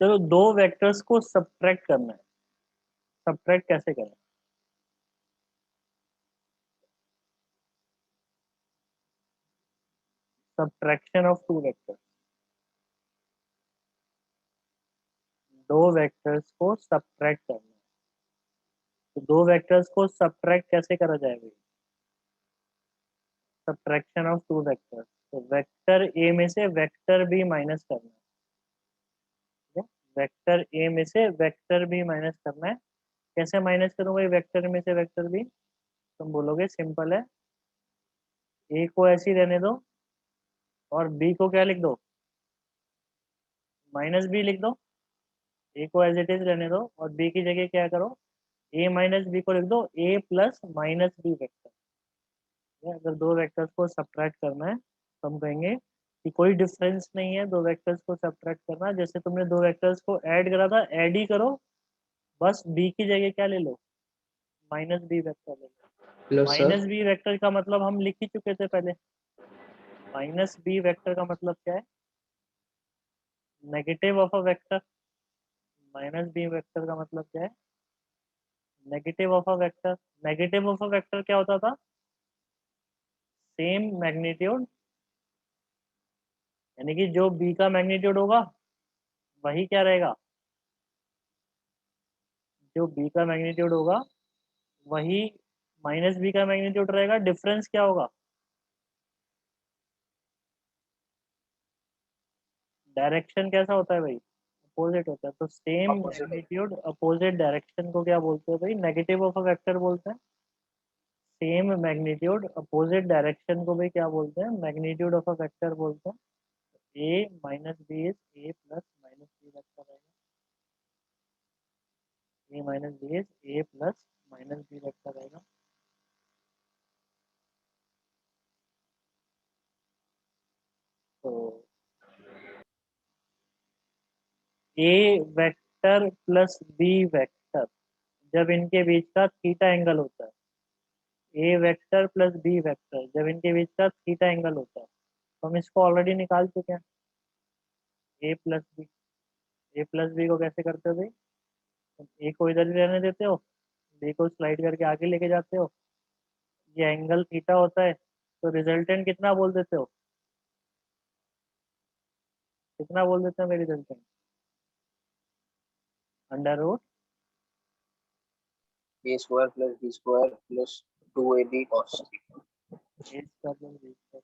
चलो दो वेक्टर्स को सब्ट्रैक्ट करना है। सब्ट्रैक्ट कैसे करें? Subtraction of two vectors. दो वेक्टर्स को सब्ट्रैक्ट करना है, तो दो वेक्टर्स को सब्ट्रैक्ट कैसे करा जाएगा? सब्ट्रैक्शन ऑफ टू वेक्टर्स, तो वेक्टर ए में से वेक्टर बी माइनस करना है। ठीक है, वेक्टर ए में से वेक्टर बी माइनस करना है। कैसे माइनस करूंगा ये वेक्टर में से वेक्टर बी? तुम बोलोगे सिंपल है, ए को ऐसे ही रहने दो और बी को क्या लिख दो? माइनस बी लिख दो। ए को एज इट इज रहने दो और बी की जगह क्या करो? ए माइनस बी को लिख दो, ए प्लस माइनस बी वेक्टर। अगर दो वेक्टर्स को सब्ट्रैक्ट करना है तो हम कहेंगे कि कोई डिफरेंस नहीं है दो वेक्टर्स को सब्ट्रैक्ट करना। जैसे तुमने दो वेक्टर्स को ऐड करा था, ऐड ही करो, बस बी की जगह क्या ले लो? माइनस बी वेक्टर ले लो। Hello sir. Minus B vector का मतलब हम लिख ही चुके थे पहले। माइनस बी वेक्टर का मतलब क्या है? Negative of a vector. Minus B vector का मतलब क्या है? Negative of a vector. Negative of a vector क्या होता था? सेम मैग्नीट्यूड, यानी कि जो बी का मैग्नीट्यूड होगा वही क्या रहेगा? जो बी का मैग्नीट्यूड होगा वही माइनस बी का मैग्नीट्यूड रहेगा। डिफरेंस क्या होगा? डायरेक्शन कैसा होता है भाई? अपोजिट होता है। तो सेम ऑपोजिट है। मैग्नीट्यूड अपोजिट डायरेक्शन को क्या बोलते हैं भाई? नेगेटिव ऑफ अ वेक्टर बोलते हैं। सेम मैग्नीट्यूड अपोजिट डायरेक्शन को भी क्या बोलते हैं? मैग्नीट्यूड ऑफ अ वेक्टर बोलते हैं। A minus B is A plus minus B vector रहेगा। A minus B is A plus minus B vector रहेगा। तो A vector plus B vector, जब इनके बीच का थीटा एंगल होता है, A vector plus B vector जब इनके बीच का थीटा एंगल होता है, तो हम इसको ऑलरेडी निकाल चुके हैं। ए प्लस बी, ए प्लस बी को कैसे करते हो भाई? तुम ए को इधर ही रहने देते हो, बी को स्लाइड करके आगे लेके जाते हो, ये एंगल थीटा होता है, तो रिजल्टेंट कितना बोल देते हो? कितना बोल देते हो मेरी resultant? Under root A square plus B square plus 2ab cos theta. A square plus B square.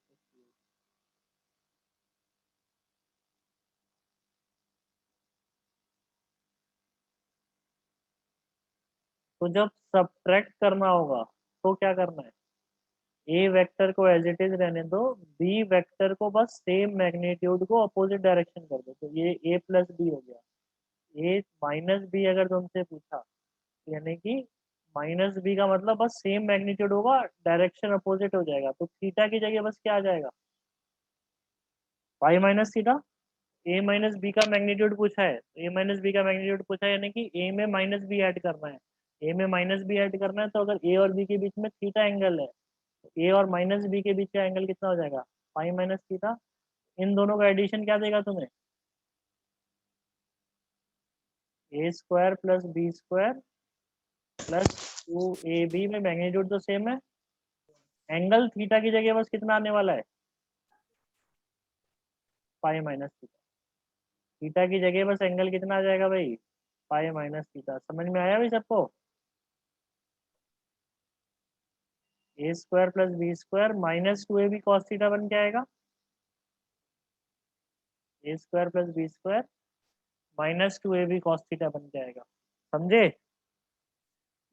तो जब सब्ट्रैक्ट करना होगा तो क्या करना है? ए वेक्टर को एज इट इज रहने दो, बी वेक्टर को बस सेम मैग्नीट्यूड को अपोजिट डायरेक्शन कर दो, तो ये ए प्लस बी हो गया। ए माइनस बी अगर तुमसे पूछा, यानी कि माइनस बी का मतलब बस सेम मैग्नीट्यूड होगा, डायरेक्शन अपोजिट हो जाएगा, तो थीटा की जगह बस क्या आ जाएगा? Pi minus theta. A minus B का मैग्नीट्यूड पूछा है, ए माइनस बी का मैग्नीट्यूड पूछा है, यानी कि ए में माइनस बी ऐड करना है। ए में माइनस बी ऐड करना है, तो अगर ए और बी के बीच में थीटा एंगल है, ए और माइनस बी के बीच का एंगल कितना हो जाएगा? Pi minus theta. इन दोनों का एडिशन क्या देगा तुम्हें? A square plus B square plus 2ab में मैग्नीट्यूड तो सेम है, एंगल थीटा की जगह बस कितना आने वाला है? पाई माइनस थीटा। थीटा की जगह बस एंगल कितना आ जाएगा भाई? Pi minus theta. समझ में आया भाई सबको? A square plus B square minus 2ab cos theta बन के आएगा। A square plus B square minus 2ab cos theta बन के आएगा। समझे?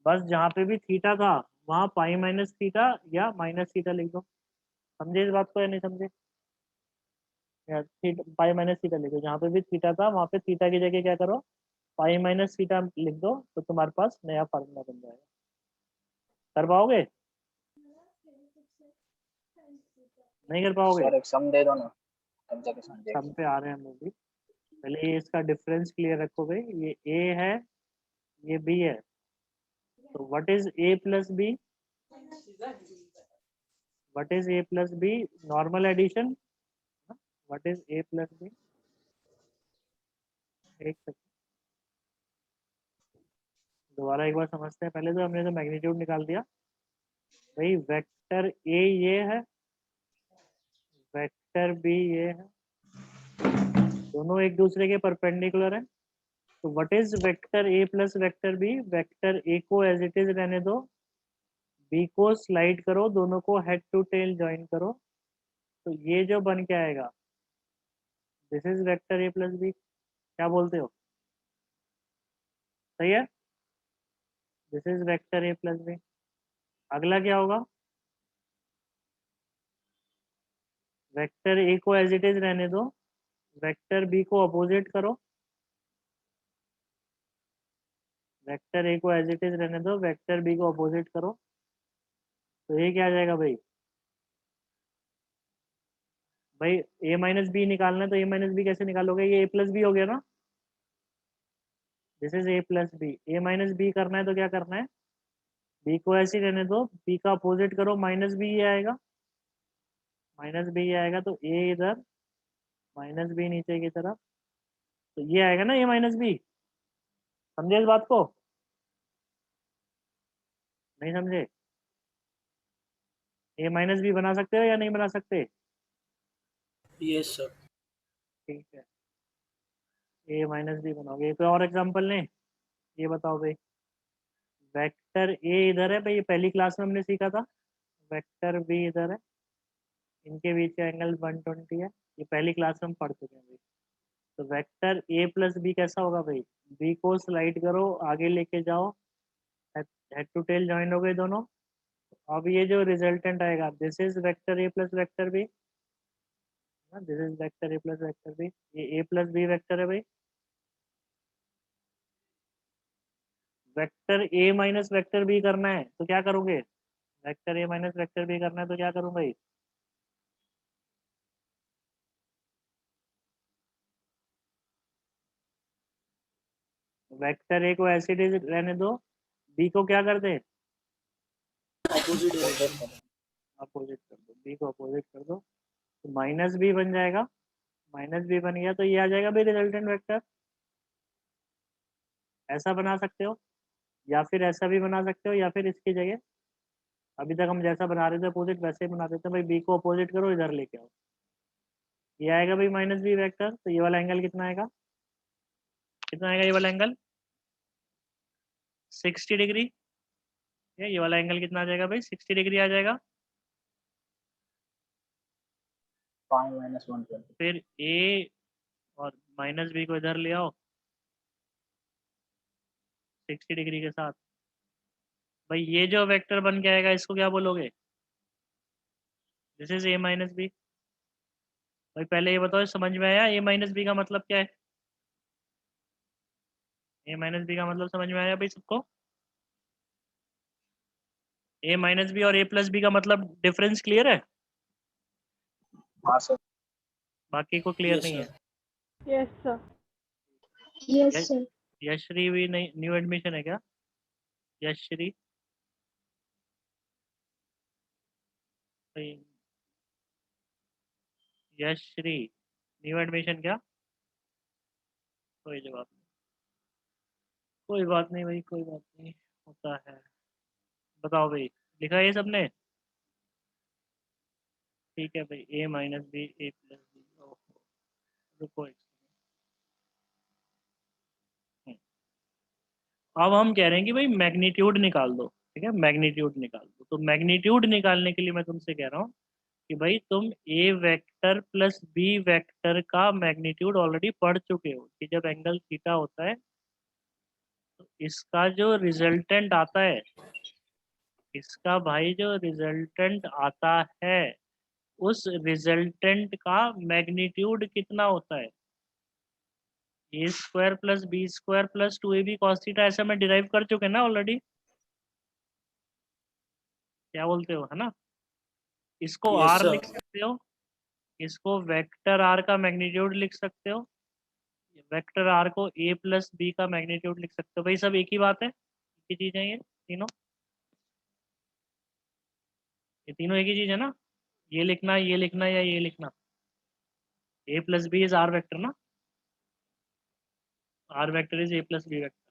बस जहाँ पे भी थीटा था वहां पाई माइनस थीटा या माइनस थीटा लिख दो। समझे इस बात को या नहीं समझे? या थीटा पाई माइनस थीटा लिखो, जहाँ पे भी थीटा था वहां पे थीटा की जगह क्या करो? पाई माइनस थीटा लिख दो, तो तुम्हारे पास नया फार्मूला बन जाएगा। कर पाओगे? नहीं कर पाओगे? सर एक सम दे दो ना, तब जाके सम समझेगा। पे आ रहे हैं हम लोग भी। पहले ये इसका डिफरेंस क्लियर रखो भाई, ये ए है, ये बी है, तो what is A plus B? What is A plus B? Normal addition. What is A plus B? एक सेकंड, दोबारा एक बार समझते हैं। पहले तो हमने तो मैग्नीट्यूड निकाल दिया भाई, वेक्टर ए ये है, वेक्टर बी ये है, दोनों एक दूसरे के परपेंडिकुलर है। तो what is vector A plus vector B? Vector A को एज इट इज रहने दो, बी को स्लाइड करो, दोनों को हेड टू टेल ज्वाइन करो, तो ये जो बन के आएगा this is vector A plus B. क्या बोलते हो, सही है? This is vector A plus B. अगला क्या होगा? वेक्टर ए को एज इट इज रहने दो, वेक्टर बी को अपोजिट करो, वेक्टर ए को एज इट इज रहने दो, वेक्टर बी को अपोजिट करो, तो ये क्या आ जाएगा भाई? भाई ए माइनस बी निकालना है तो ए माइनस बी कैसे निकालोगे? ये ए प्लस बी हो गया ना, this is A plus B. A minus B करना है तो क्या करना है? बी को ऐसे ही रहने दो, बी का अपोजिट करो, माइनस बी ये आएगा, माइनस बी ये आएगा, तो ए इधर, माइनस बी नीचे की तरफ, तो ये आएगा ना ए माइनस बी। समझे इस बात को? नहीं समझे? ए माइनस बी बना सकते हो या नहीं बना सकते? Yes sir. ठीक है, ए माइनस बी बनाओगे। कोई और एग्जांपल लें? ये बताओ भाई, वेक्टर ए इधर है भाई, ये पहली क्लास में हमने सीखा था, वेक्टर बी इधर है, इनके बीच का एंगल 120 है, ये पहली क्लास में हम पढ़ चुके हैं भाई। तो वेक्टर ए प्लस बी कैसा होगा भाई? बी को स्लाइड करो, आगे लेके जाओ, हेड टू टेल ज्वाइन हो गए दोनों। अब ये जो रिजल्टेंट आएगा this is vector A plus vector B, this is vector A plus vector B, ये ए प्लस बी वेक्टर है भाई। Vector A minus vector B करना है तो क्या करोगे? Vector A minus vector B करना है तो क्या करूं भाई? वेक्टर ए को ऐसे ही रहने दो, बी को क्या कर दे? अपोजिट है। अपोजिट कर दो, बी को अपोजिट कर दो, तो माइनस बी बन जाएगा, माइनस बी बन गया तो ये आ जाएगा भाई रिजल्टेंट वेक्टर। ऐसा बना सकते हो, या फिर ऐसा भी बना सकते हो, या फिर इसकी जगह अभी तक हम जैसा बना रहे थे अपोजिट वैसे ही बना देते हैं भाई, बी को अपोजिट करो, इधर लेके आओ, ये आएगा भाई माइनस बी वेक्टर। तो ये वाला एंगल कितना आएगा? कितना आएगा ये वाला एंगल? 60 डिग्री। ये वाला एंगल कितना आ जाएगा भाई? 60 डिग्री आ जाएगा। Five minus 120। फिर ए और माइनस बी को इधर ले आओ 60 डिग्री के साथ, भाई ये जो वेक्टर बन के आएगा इसको क्या बोलोगे? This is A minus B. भाई पहले ये बताओ समझ में आया ए माइनस बी का मतलब क्या है? ए माइनस बी का मतलब समझ में आया भाई सबको? ए माइनस बी और ए प्लस बी का मतलब डिफरेंस क्लियर है? हाँ सर। बाकी को क्लियर यस नहीं है? सर। Yes sir. यस यश- सर। यशश्री भी नहीं, न्यू एडमिशन है क्या? यशश्री भाई, यशश्री न्यू एडमिशन क्या? कोई जवाब नहीं, कोई बात नहीं भाई, कोई बात नहीं, होता है। बताओ भाई, लिखा है ये सबने? ठीक है भाई, A minus B A plus B, रुको एक second। अब हम कह रहे हैं कि भाई मैग्नीट्यूड निकाल दो, ठीक है, मैग्नीट्यूड निकाल दो। तो मैग्नीट्यूड निकालने के लिए मैं तुमसे कह रहा हूँ कि भाई तुम ए वेक्टर प्लस बी वेक्टर का मैग्नीट्यूड ऑलरेडी पढ़ चुके हो कि जब एंगल थीटा होता है तो इसका जो रिजल्टेंट आता है, इसका भाई जो रिजल्टेंट आता है उस रिजल्टेंट का मैग्नीट्यूड कितना होता है? A square plus B square plus 2ab cos theta, ऐसा मैं डिराइव कर चुके हैं ना ऑलरेडी। क्या बोलते हो, है ना? इसको यस आर लिख सर। सकते हो, इसको वेक्टर आर का मैग्नीट्यूड लिख सकते हो, वेक्टर आर को ए प्लस बी का मैग्नीट्यूड लिख सकते हो। भाई सब एक ही बात है, एक ही चीज है ये तीनों, ये तीनों एक ही चीज है ना? ये लिखना, ये लिखना या ये लिखना, A plus B is R vector ना? R vector is A plus B vector.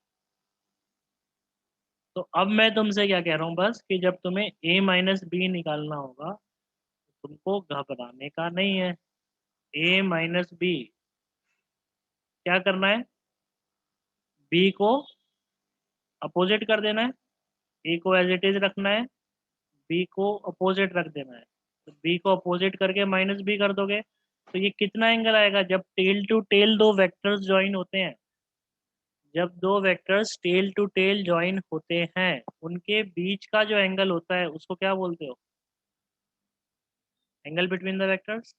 तो अब मैं तुमसे क्या कह रहा हूँ बस कि जब तुम्हें ए माइनस बी निकालना होगा तो तुमको घबराने का नहीं है। ए माइनस बी क्या करना है, बी को अपोजिट कर देना है, ए को एज इट इज रखना है, बी को अपोजिट रख देना है। तो बी को अपोजिट करके माइनस बी कर दोगे तो ये कितना एंगल आएगा जब टेल टू टेल दो वेक्टर्स ज्वाइन होते हैं। जब दो vectors tail to tail join होते हैं उनके बीच का जो एंगल होता है उसको क्या बोलते हो, एंगल बिटवीन द वेक्टर्स।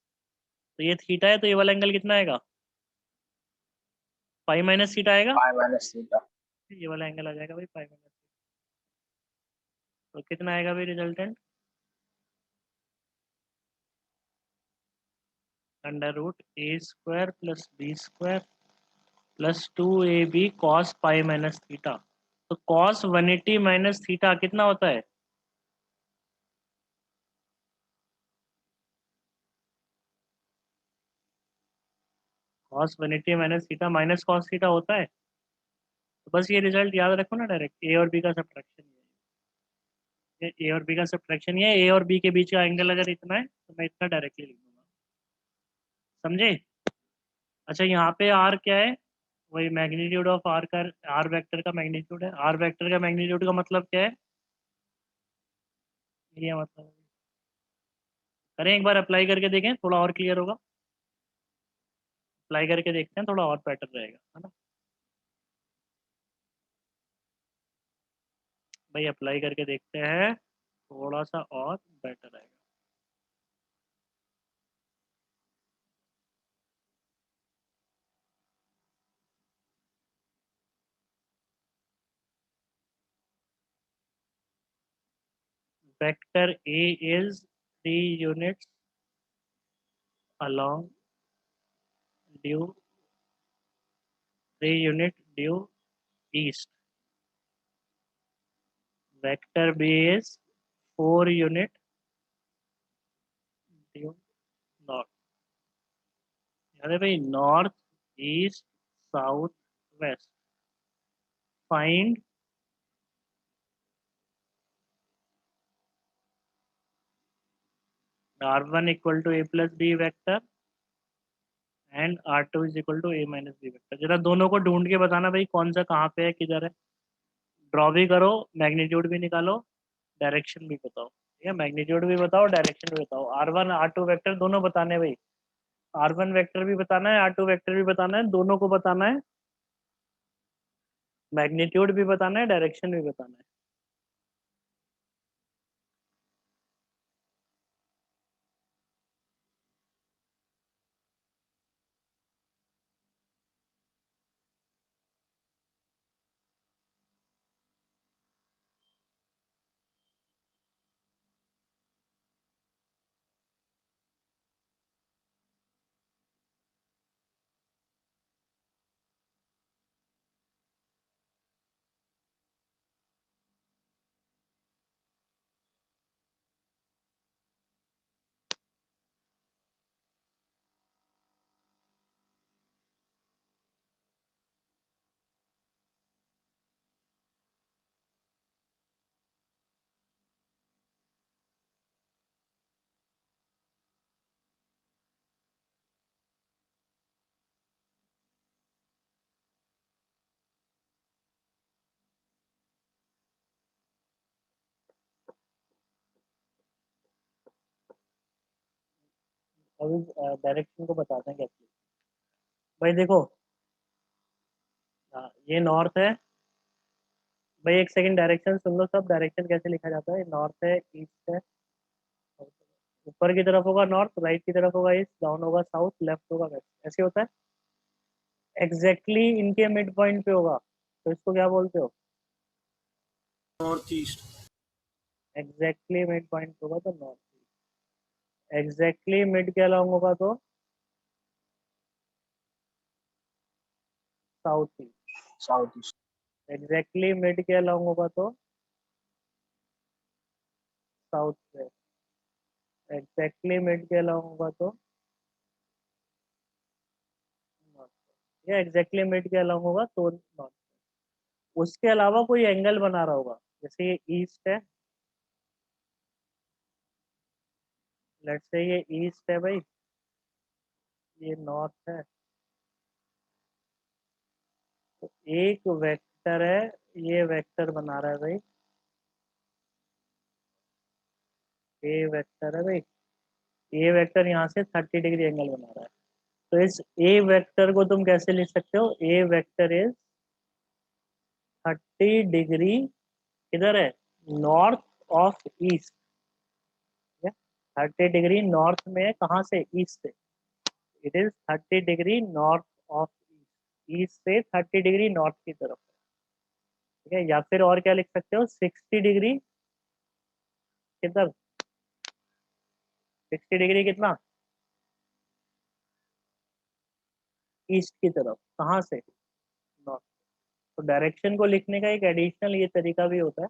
तो ये थीटा है तो ये वाला एंगल कितना आएगा, पाई माइनस थीटा आएगा। pi minus theta. ये वाला एंगल आ जाएगा भाई पाई माइनस। तो कितना आएगा भाई resultant, under root A square plus B square plus 2ab cos pi minus theta. तो कॉस 180 माइनस थीटा कितना होता है, cos 180 minus theta minus cos theta होता है। तो बस ये रिजल्ट याद रखो ना, डायरेक्ट ए और बी का सब्ट्रैक्शन है। ए और बी का सब्ट्रैक्शन ये ए और बी के बीच का एंगल अगर इतना है तो मैं इतना डायरेक्टली लिख दूंगा, समझे। अच्छा यहाँ पे आर क्या है, वही मैग्नीट्यूड ऑफ आर का, आर वेक्टर का मैग्नीट्यूड है। आर वेक्टर का मैग्नीट्यूड का मतलब क्या है, ये मतलब करें एक बार अप्लाई करके देखें थोड़ा और क्लियर होगा। अप्लाई करके देखते हैं थोड़ा और बेटर रहेगा, है ना भाई। अप्लाई करके देखते हैं थोड़ा सा और बेटर रहेगा। Vector A is 3 units along due 3 unit due east. Vector B is 4 unit due north. याद है भाई, north east south west. Find R1 equal to A plus B vector and R2 is equal to A minus B vector. जरा दोनों को ढूंढ के बताना भाई कौन सा कहाँ पे है किधर है। ड्रॉ भी करो, मैग्नीट्यूड भी निकालो, डायरेक्शन भी बताओ। ठीक है, मैग्नीट्यूड भी बताओ, डायरेक्शन भी बताओ। R1 R2 वेक्टर दोनों बताने हैं भाई। R1 वेक्टर भी बताना है, R2 वेक्टर भी बताना है, दोनों को बताना है। मैग्नीट्यूड भी बताना है, डायरेक्शन भी बताना है। अभी डायरेक्शन को बताते हैं कैसे। भाई देखो, ये नॉर्थ है भाई। एक सेकंड, डायरेक्शन सुन लो सब। डायरेक्शन कैसे लिखा जाता है, नॉर्थ है, ईस्ट है, ऊपर की तरफ होगा नॉर्थ, राइट की तरफ होगा ईस्ट, डाउन होगा साउथ, लेफ्ट होगा वेस्ट, ऐसे होता है। एग्जैक्टली इनके मिड पॉइंट पे होगा तो इसको क्या बोलते हो, north east. Exactly mid point पे होगा तो नॉर्थ। एग्जैक्टली मिड के अलॉन्ग होगा तो south east. Southeast. Exactly mid के अलॉन्ग होगा तो साउथ वेस्ट। एग्जैक्टली मिड के अलॉन्ग होगा तो नॉर्थ। या एग्जैक्टली मिड के अलावा होगा तो नॉर्थ। उसके अलावा कोई एंगल बना रहा होगा, जैसे ये ईस्ट है, लेट्स से ये ईस्ट है भाई, ये नॉर्थ है, तो एक वेक्टर है, ये वेक्टर बना रहा है भाई, ये वेक्टर है भाई, ये वेक्टर यहाँ से 30 डिग्री एंगल बना रहा है। तो इस ए वेक्टर को तुम कैसे लिख सकते हो? ए वेक्टर इज 30 डिग्री, किधर है? North of east. 30 degree north में है, कहाँ से? ईस्ट से। It is 30 degree north of east, east से 30 डिग्री नॉर्थ की तरफ है। ठीक है, या फिर और क्या लिख सकते हो? 60 डिग्री किधर? 60 डिग्री कितना? ईस्ट की तरफ, कहाँ से? नॉर्थ। तो डायरेक्शन को लिखने का एक एडिशनल ये तरीका भी होता है,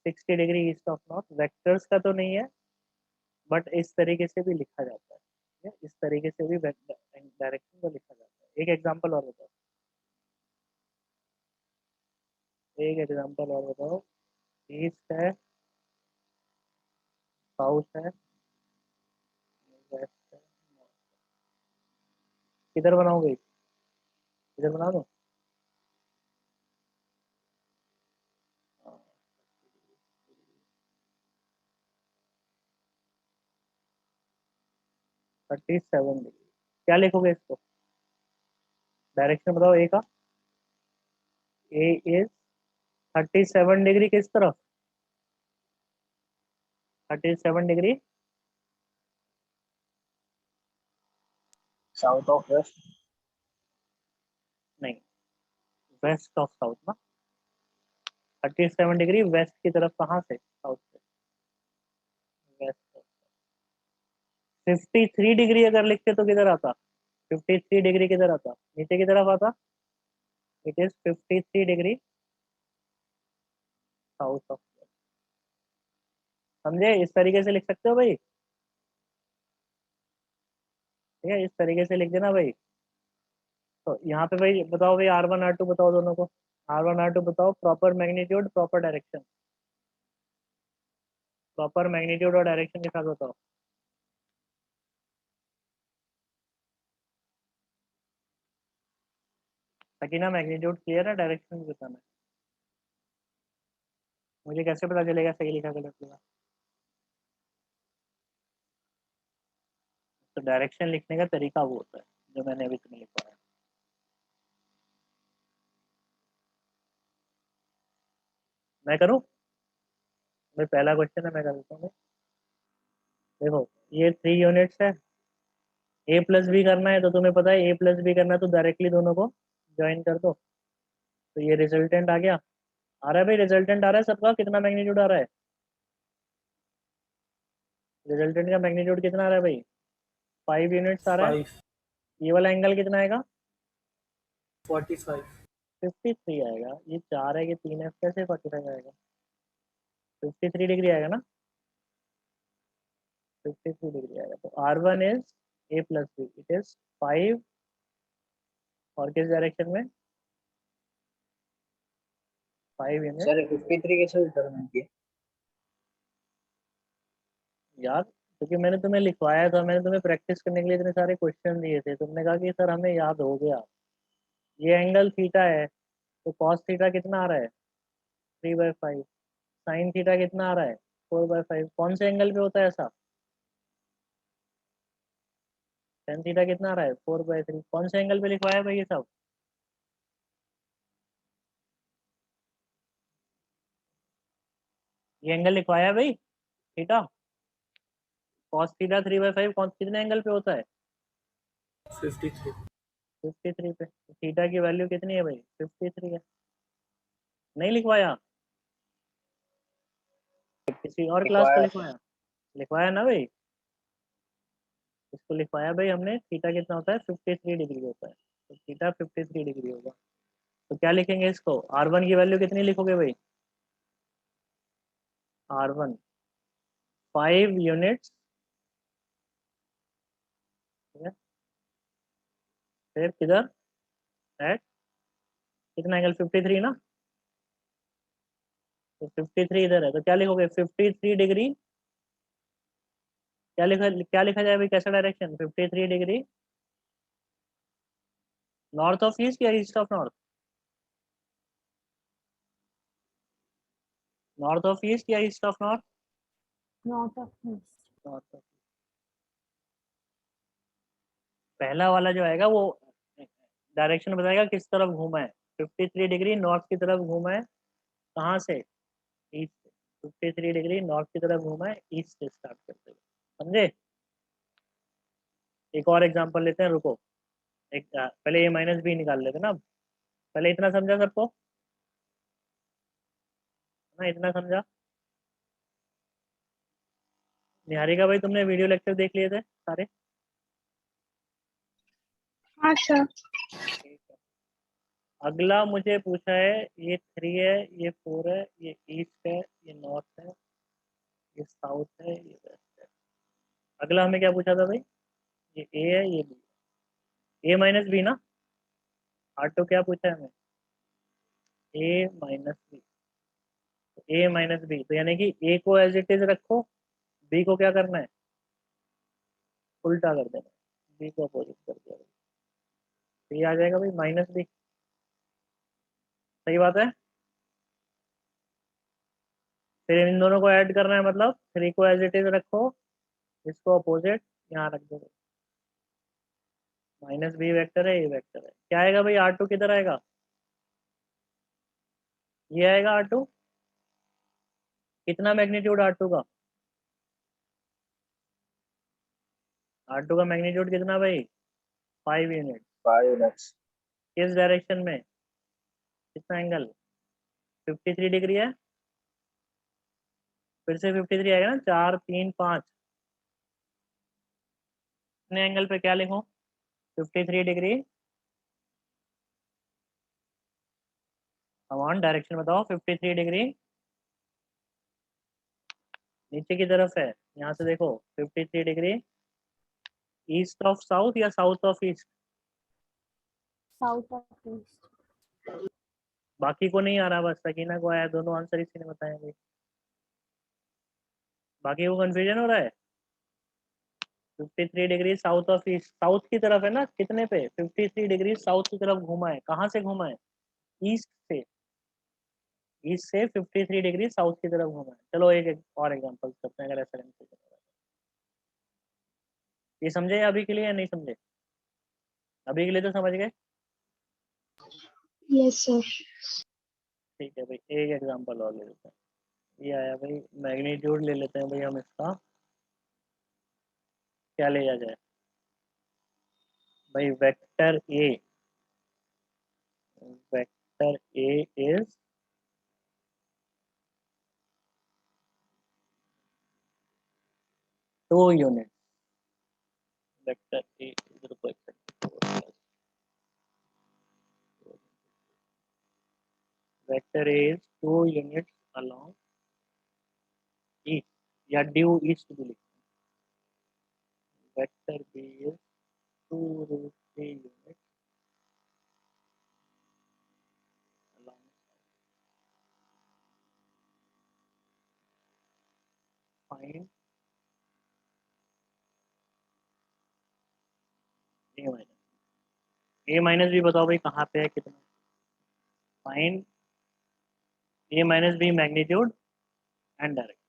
60 degree east of north. Vectors का तो नहीं है, बट इस तरीके से भी लिखा जाता है। ठीक है? इस तरीके से भी डायरेक्शन को लिखा जाता है। एक एग्जांपल और बताओ, एक एग्जांपल और बताओ। ईस्ट है, साउथ है, वेस्ट है, किधर बनाओगे? इधर बना दो। 37 डिग्री, क्या लिखोगे इसको? डायरेक्शन बताओ ए का। ए इज 37 डिग्री किस तरफ? 37 डिग्री साउथ ऑफ वेस्ट। नहीं, वेस्ट ऑफ साउथ ना। 37 डिग्री वेस्ट की तरफ, कहाँ से? साउथ से। वेस्ट। 53 डिग्री अगर लिखते तो किधर आता? 53 डिग्री किधर आता? नीचे की तरफ आता। It is 53 degree south of. समझे? इस तरीके से लिख सकते हो भाई। ठीक है, इस तरीके से लिख देना भाई। तो यहाँ पे भाई बताओ भाई, R1 R2 बताओ दोनों को। R1 R2 बताओ, proper magnitude proper direction. Proper magnitude और डायरेक्शन के साथ बताओ। ताकि ना मैग्नीट्यूड क्लियर है, डायरेक्शन भी बताना है। मुझे कैसे पता चलेगा सही लिखा गलत लिखा? तो डायरेक्शन लिखने का तरीका वो होता है जो मैंने अभी तुम्हें लिखवाया। मैं करूँ? मैं पहला क्वेश्चन है, मैं कर देता हूँ। देखो, ये 3 यूनिट्स है, ए प्लस बी करना है, तो तुम्हें पता है ए प्लस बी करना है, तो डायरेक्टली दोनों को ज्वाइन कर दो। तो ये रिजल्टेंट आ गया। आ रहा है भाई, रिजल्टेंट आ रहा है सबका, कितना मैग्नीट्यूड आ रहा है? रिजल्टेंट का मैग्नीट्यूड कितना आ रहा है भाई? 5 यूनिट्स आ रहा है। 5 ये वाला एंगल कितना आएगा? 45 53 आएगा। ये 4 है कि 3 है, कैसे 45 आएगा? 53 डिग्री आएगा ना। 53 डिग्री आएगा। तो R1 is A plus B, it is 5, और किस डायरेक्शन में? 5 यूनिट। सर 53 कैसे डिटरमाइन किया? यार, क्योंकि मैंने तुम्हें लिखवाया था, मैंने तुम्हें प्रैक्टिस करने के लिए इतने सारे क्वेश्चन दिए थे, तुमने कहा कि सर हमें याद हो गया। ये एंगल थीटा है, तो कॉस थीटा कितना आ रहा है? 3/5। साइन थीटा कितना आ रहा है? 4/5। कौन से एंगल पे होता है ऐसा? टेन थीटा कितना आ रहा है? 4/3। कौन से एंगल पे लिखवाया है भाई ये सब? ये एंगल लिखवाया है भाई, थीटा। कॉस थीटा 3/5 कौन कितने एंगल पे होता है? 53 53 पे। थीटा की वैल्यू कितनी है भाई? 53 है। नहीं लिखवाया? किसी और क्लास को रिक्वायर। लिखवाया? लिखवाया ना भाई। इसको लिखवाया भाई हमने, थीटा कितना होता है? 53 डिग्री होता है। तो थीटा 53 डिग्री होगा। तो क्या लिखेंगे इसको? R1 की वैल्यू कितनी लिखोगे भाई? R1 5 units. ठीक है, फिर किधर? एट कितना एंगल 53 ना, तो 53 इधर है, तो क्या लिखोगे 53 डिग्री, क्या लिखा जाए भाई, कैसा direction 53 degree north of east या east of north, north of east या east of north, North of east. North of. पहला वाला जो आएगा वो डायरेक्शन बताएगा किस तरफ घूमा है, 53 डिग्री नॉर्थ की तरफ घूमा है, कहाँ से, ईस्ट से, 53 डिग्री नॉर्थ की तरफ घूमा है ईस्ट से स्टार्ट करते हुए, समझे। एक और एग्जांपल लेते हैं, रुको, एक पहले ए माइनस बी निकाल लेते हैं ना, पहले इतना समझा सबको ना, इतना समझा। निहारिका भाई तुमने वीडियो लेक्चर देख लिए थे सारे, हाँ सर. ठीक है। अगला मुझे पूछा है, ये 3 है, ये 4 है, ये ईस्ट है, ये नॉर्थ है, ये साउथ है, ये वेस्ट है। अगला हमें क्या पूछा था भाई, ये ए है, ये बी, ए माइनस बी ना, ऑटो क्या पूछा है हमें, ए minus B, A minus B, तो यानी कि ए को एज इट इज रखो, बी को क्या करना है, उल्टा कर देना, बी को अपोजिट कर दिया, तो ये आ जाएगा भाई माइनस बी, सही बात है। फिर इन दोनों को ऐड करना है, मतलब 3 को एज इट इज रखो, इसको अपोजिट यहाँ रख दो, माइनस बी वेक्टर है, ये वेक्टर है, क्या आएगा भाई आर टू किधर आएगा, ये आएगा आर टू, कितना मैग्नीट्यूड आर टू का, आर टू का मैग्नीट्यूड कितना भाई, 5 यूनिट, 5 units. किस डायरेक्शन में, कितना एंगल 53 डिग्री है, फिर से 53 आएगा ना, 4 3 5, इतने एंगल पे क्या लिखूं, 53 डिग्री, कमान डायरेक्शन बताओ, 53 डिग्री नीचे की तरफ है, यहाँ से देखो 53 डिग्री ईस्ट ऑफ साउथ या south of east, South of east. बाकी को नहीं आ रहा, बस सकीना को आया, दोनों आंसर इसी ने बताए भाई, बाकी को कंफ्यूजन हो रहा है। 53 degree south of east, south की तरफ है ना, कितने पे 53 डिग्री साउथ की तरफ घुमा है, कहाँ से घुमा है, ईस्ट से, ईस्ट से 53 डिग्री साउथ की तरफ घुमा है। चलो एक और एग्जांपल करते हैं, अगर ऐसा कंफ्यूजन हो रहा है, ये समझे अभी के लिए या नहीं समझे, अभी के लिए तो समझ गए, Yes sir. ठीक है भाई, एक एग्जांपल और ले लेते हैं, ये आया भाई मैग्नीट्यूड ले लेते हैं भाई हम इसका, क्या लिया जाए भाई, vector A, vector A is 2 unit, vector A इधर को vector A is 2 unit along east, या ड्यू ईस्ट भी लिखते हैं, vector B is 2√3 unit along, find A minus, A minus भी बताओ भाई कहाँ पे है, कितना, find A minus B magnitude and direction,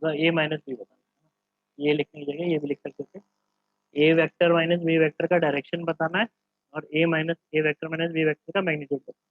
A minus B बताना है ना? ये लिखने की जगह ये भी लिख सकते थे, ए वेक्टर माइनस बी वेक्टर का डायरेक्शन बताना है, और ए माइनस ए वेक्टर माइनस बी वेक्टर का मैग्नीट्यूड बताना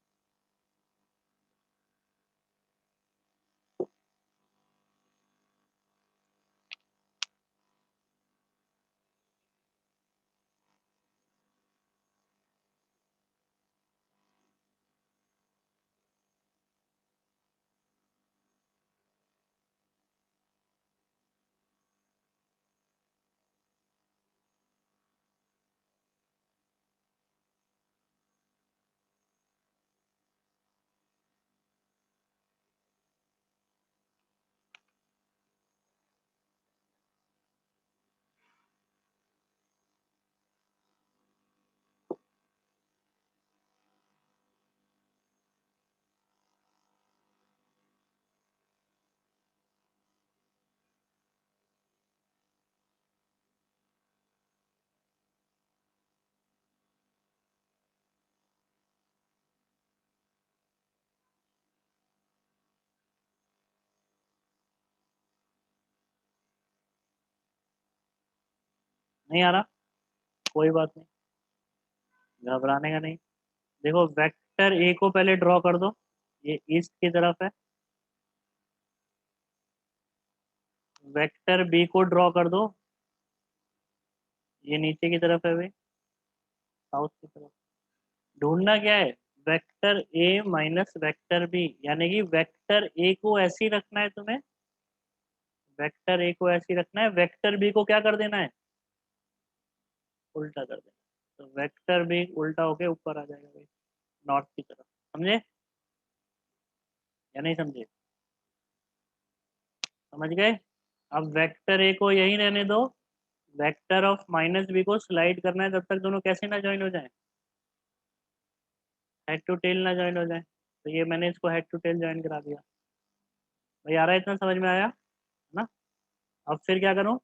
नहीं आ रहा, कोई बात नहीं, घबराने का नहीं। देखो वेक्टर ए को पहले ड्रॉ कर दो, ये ईस्ट की तरफ है। वेक्टर बी को ड्रॉ कर दो, ये नीचे की तरफ है भाई, साउथ की तरफ। ढूंढना क्या है, vector A minus vector B, यानी कि वेक्टर ए को ऐसे ही रखना है तुम्हें, वेक्टर ए को ऐसे ही रखना है, वेक्टर बी को क्या कर देना है, उल्टा कर देना। तो वेक्टर बी उल्टा होके ऊपर आ जाएगा भाई, नॉर्थ की तरफ। समझे या नहीं समझे? समझ गए? अब वेक्टर ए को यही रहने दो, वेक्टर ऑफ माइनस बी को स्लाइड करना है, जब तक दोनों कैसे ना ज्वाइन हो जाए, हेड टू टेल ना ज्वाइन हो जाए। तो ये मैंने इसको हेड टू टेल ज्वाइन करा दिया भाई। आ रहा है, इतना समझ में आया ना? अब फिर क्या करूं,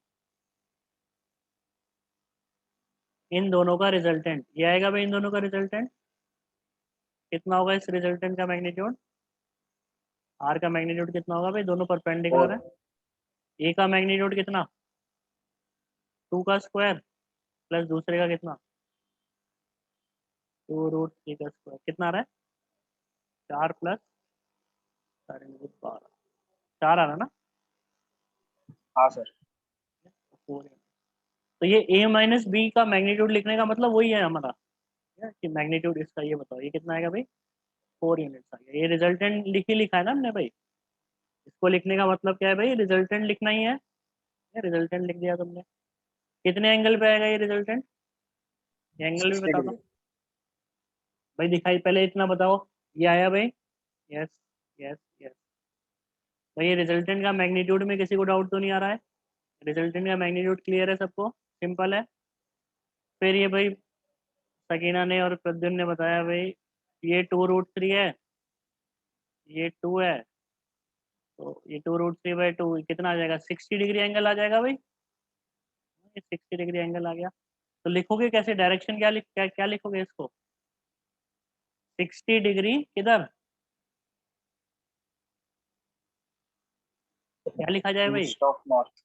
इन दोनों का रिजल्टेंट ये आएगा भाई, इन दोनों का रिजल्टेंट कितना होगा, इस रिजल्टेंट का मैग्नीट्यूड, आर का मैग्नीट्यूड कितना होगा भाई, दोनों परपेंडिकुलर है। ए का मैग्नीट्यूड कितना, 2 का स्क्वायर प्लस दूसरे का कितना, 2√3 का स्क्वायर, कितना आ रहा है, 4 प्लस 12, 4 आ रहा है ना? हाँ सर। 4। तो ये ए माइनस बी का मैग्नीट्यूड लिखने का मतलब वही है हमारा, कि मैग्नीट्यूड इसका, ये बताओ ये कितना आएगा भाई, 4 यूनिट्स आ गया। ये रिजल्टेंट लिख ही लिखा है ना हमने भाई, इसको लिखने का मतलब क्या है भाई, रिजल्टेंट लिखना ही है। रिजल्टेंट लिख दिया तुमने। कितने एंगल पे आएगा ये रिजल्टेंट, ये एंगल भी 60 बता डिग्री। दो भाई, दिखाई पहले इतना बताओ, ये आया भाई, यस यस यस। भाई ये रिजल्टेंट का मैग्नीट्यूड में किसी को डाउट तो नहीं आ रहा है, रिजल्टेंट का मैग्नीट्यूड क्लियर है सबको, सिंपल है। फिर ये भाई सकीना ने और प्रद्युन ने बताया भाई, ये 2√3 है, ये 2 है, तो ये 2√3/2 कितना आ जाएगा, 60 डिग्री एंगल आ जाएगा भाई। ये 60 डिग्री एंगल आ गया। तो लिखोगे कैसे, डायरेक्शन क्या लिखोगे इसको, 60 डिग्री किधर, क्या लिखा जाए भाई? East of north.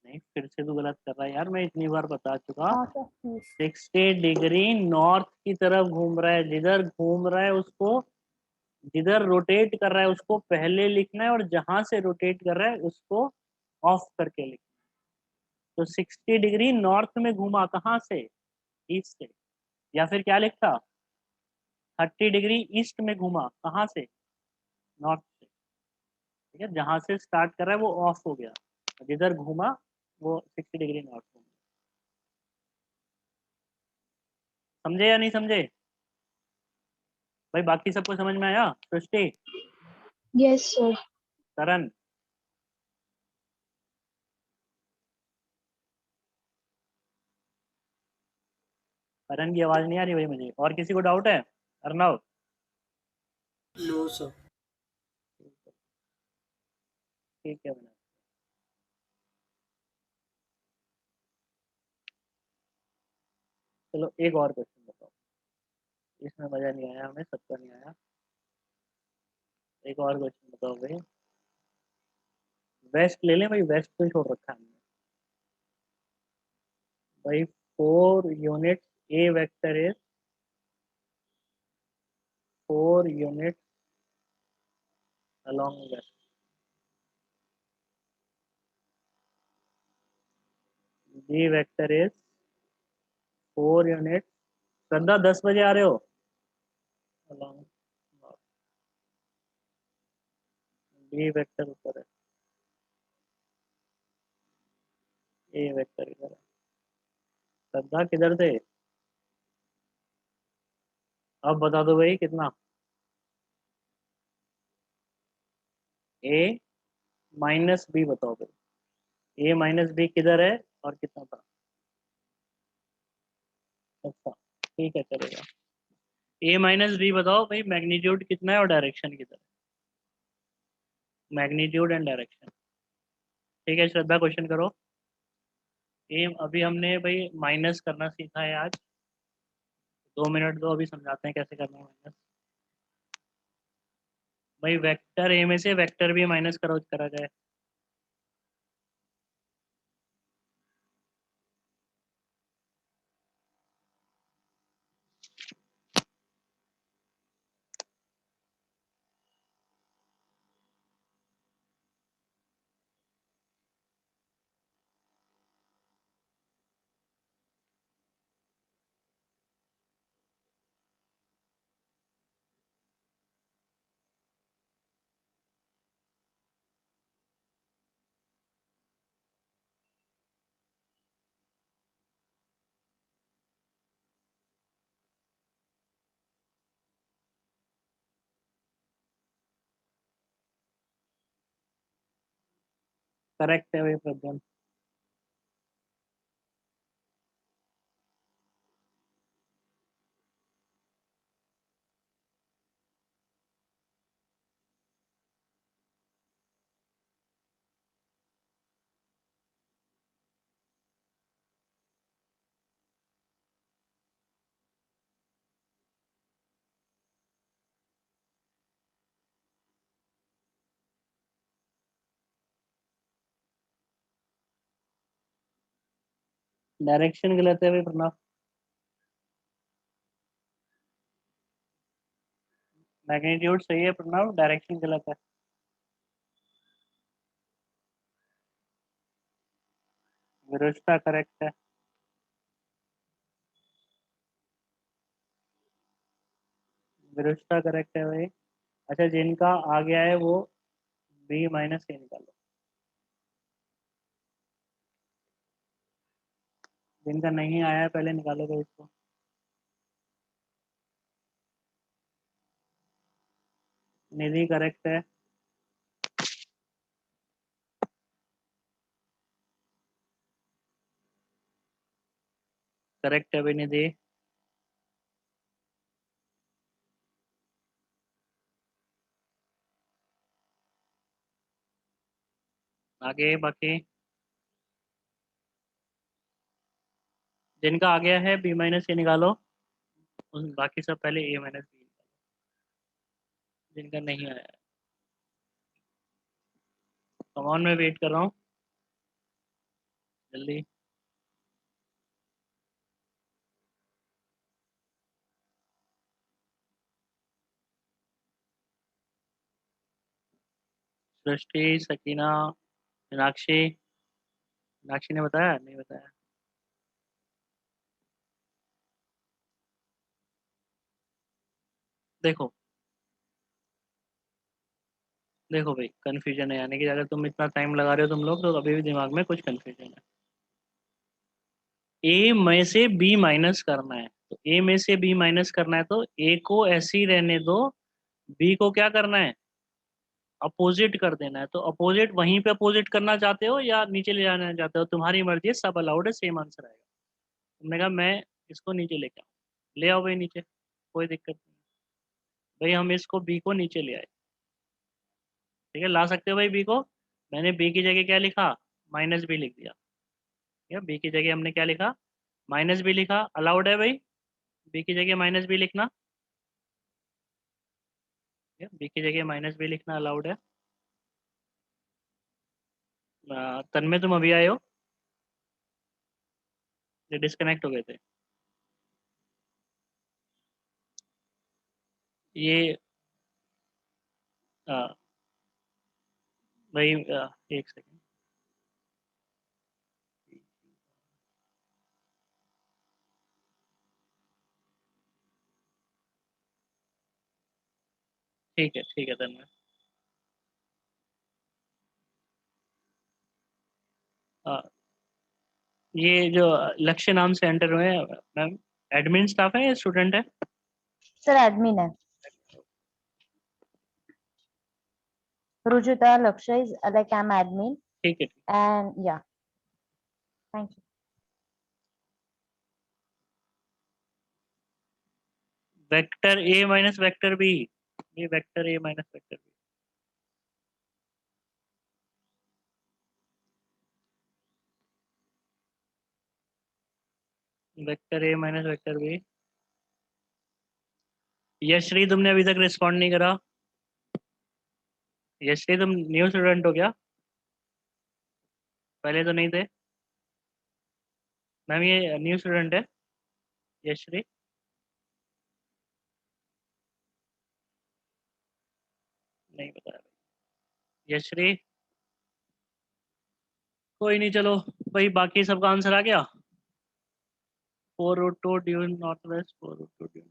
नहीं, फिर से तो गलत कर रहा है यार, मैं इतनी बार बता चुका। North of east. 60 degree north की तरफ घूम रहा है, जिधर घूम रहा है उसको, जिधर रोटेट कर रहा है उसको पहले लिखना है, और जहां से रोटेट कर रहा है उसको ऑफ करके लिखना है। तो 60 डिग्री नॉर्थ में घूमा, कहाँ से, ईस्ट से। या फिर क्या लिखता, 30 डिग्री ईस्ट में घूमा, कहाँ से, नॉर्थ से। ठीक है, जहां से स्टार्ट कर रहा है वो ऑफ हो गया, जिधर घूमा वो 60 डिग्री नॉर्थ हो गया। समझे या नहीं समझे भाई? बाकी सबको समझ में आया? सृष्टि, Yes, sir. करण, करण की आवाज नहीं आ रही भाई मुझे, और किसी को डाउट है? Arnav, No, sir. ठीक है मैंने। चलो एक और क्वेश्चन बताओ, इसमें मजा नहीं आया हमें, सबका नहीं आया। एक और क्वेश्चन बताओ भाई, वेस्ट ले लें भाई, वेस्ट को छोड़ रखा है हमने भाई। 4 unit A vector is 4 unit along west, B vector is 4 unit, Shraddha 10 बजे आ रहे हो, along north, बी वेक्टर ऊपर है, ए वेक्टर इधर है। श्रद्धा किधर थे, अब बता दो भाई कितना, ए माइनस बी बताओ भाई, ए माइनस बी किधर है और कितना था? अच्छा ठीक है, चलेगा। ए माइनस बी बताओ भाई, मैग्नीट्यूड कितना है और डायरेक्शन किधर है, मैग्नीट्यूड एंड डायरेक्शन। ठीक है श्रद्धा, क्वेश्चन करो। ए अभी हमने भाई माइनस करना सीखा है आज, 2 मिनट दो, अभी समझाते हैं कैसे करना है माइनस। भाई वेक्टर ए में से वेक्टर भी माइनस करा जाए, करेक्ट है भाई प्रज्ञान। डायरेक्शन गलत है भाई प्रणव। मैग्नीट्यूड सही है प्रणव, डायरेक्शन गलत है। विरुष्टा करेक्ट है। विरुष्टा करेक्ट है भाई। अच्छा, जिनका आ गया है वो बी माइनस के निकालो। जिनका नहीं आया है पहले निकालो भाई इसको। निधि करेक्ट है। करेक्ट है भाई निधि। आगे बाकी जिनका आ गया है बी माइनस के निकालो। उन बाकी सब पहले ए माइनस बी निकालो जिनका नहीं आया है। कमॉन, मैं वेट कर रहा हूँ, जल्दी। सृष्टि, सकीना, मीनाक्षी। मीनाक्षी ने बताया नहीं बताया? देखो देखो भाई, कंफ्यूजन है, यानी कि अगर तुम इतना टाइम लगा रहे हो तुम लोग, तो अभी भी दिमाग में कुछ कंफ्यूजन है। ए में से बी माइनस करना है, तो ए में से बी माइनस करना है तो ए को ऐसे ही रहने दो, बी को क्या करना है, अपोजिट कर देना है। तो अपोजिट वहीं पे अपोजिट करना चाहते हो या नीचे ले जाना चाहते हो, तुम्हारी मर्जी है, सब अलाउड है, सेम आंसर आएगा। तुमने कहा मैं इसको नीचे लेके आऊँ, ले आओ भाई नीचे, कोई दिक्कत नहीं। भाई हम इसको बी को नीचे ले आए, ठीक है, ला सकते हो भाई बी को। मैंने बी की जगह क्या लिखा, माइनस बी लिख दिया। ठीक है, बी की जगह हमने क्या लिखा, माइनस बी लिखा, अलाउड है भाई बी की जगह माइनस बी लिखना। बी की जगह माइनस बी लिखना अलाउड है। तन्मय तुम अभी आए हो, ये डिस्कनेक्ट हो गए थे। ये आ, भाई एक सेकंड। ठीक है तन्मय। आ, ये जो लक्ष्य नाम से एंटर हुए हैं मैम, एडमिन स्टाफ है या स्टूडेंट है? सर एडमिन है। Rujuta Lakshay is like I'm admin ठीक है। and yeah, thank you. Vector A minus vector B, ये vector A minus vector B. Vector A minus vector B. Yashashri तुमने अभी तक रिस्पॉन्ड नहीं करा। यशश्री तुम न्यू स्टूडेंट हो क्या? पहले तो नहीं थे। मैम ये न्यू स्टूडेंट है यशश्री। नहीं बताया यशश्री। कोई नहीं, चलो भाई, बाकी सबका आंसर आ गया। 4 root 2 due north west, 4 root 2 due.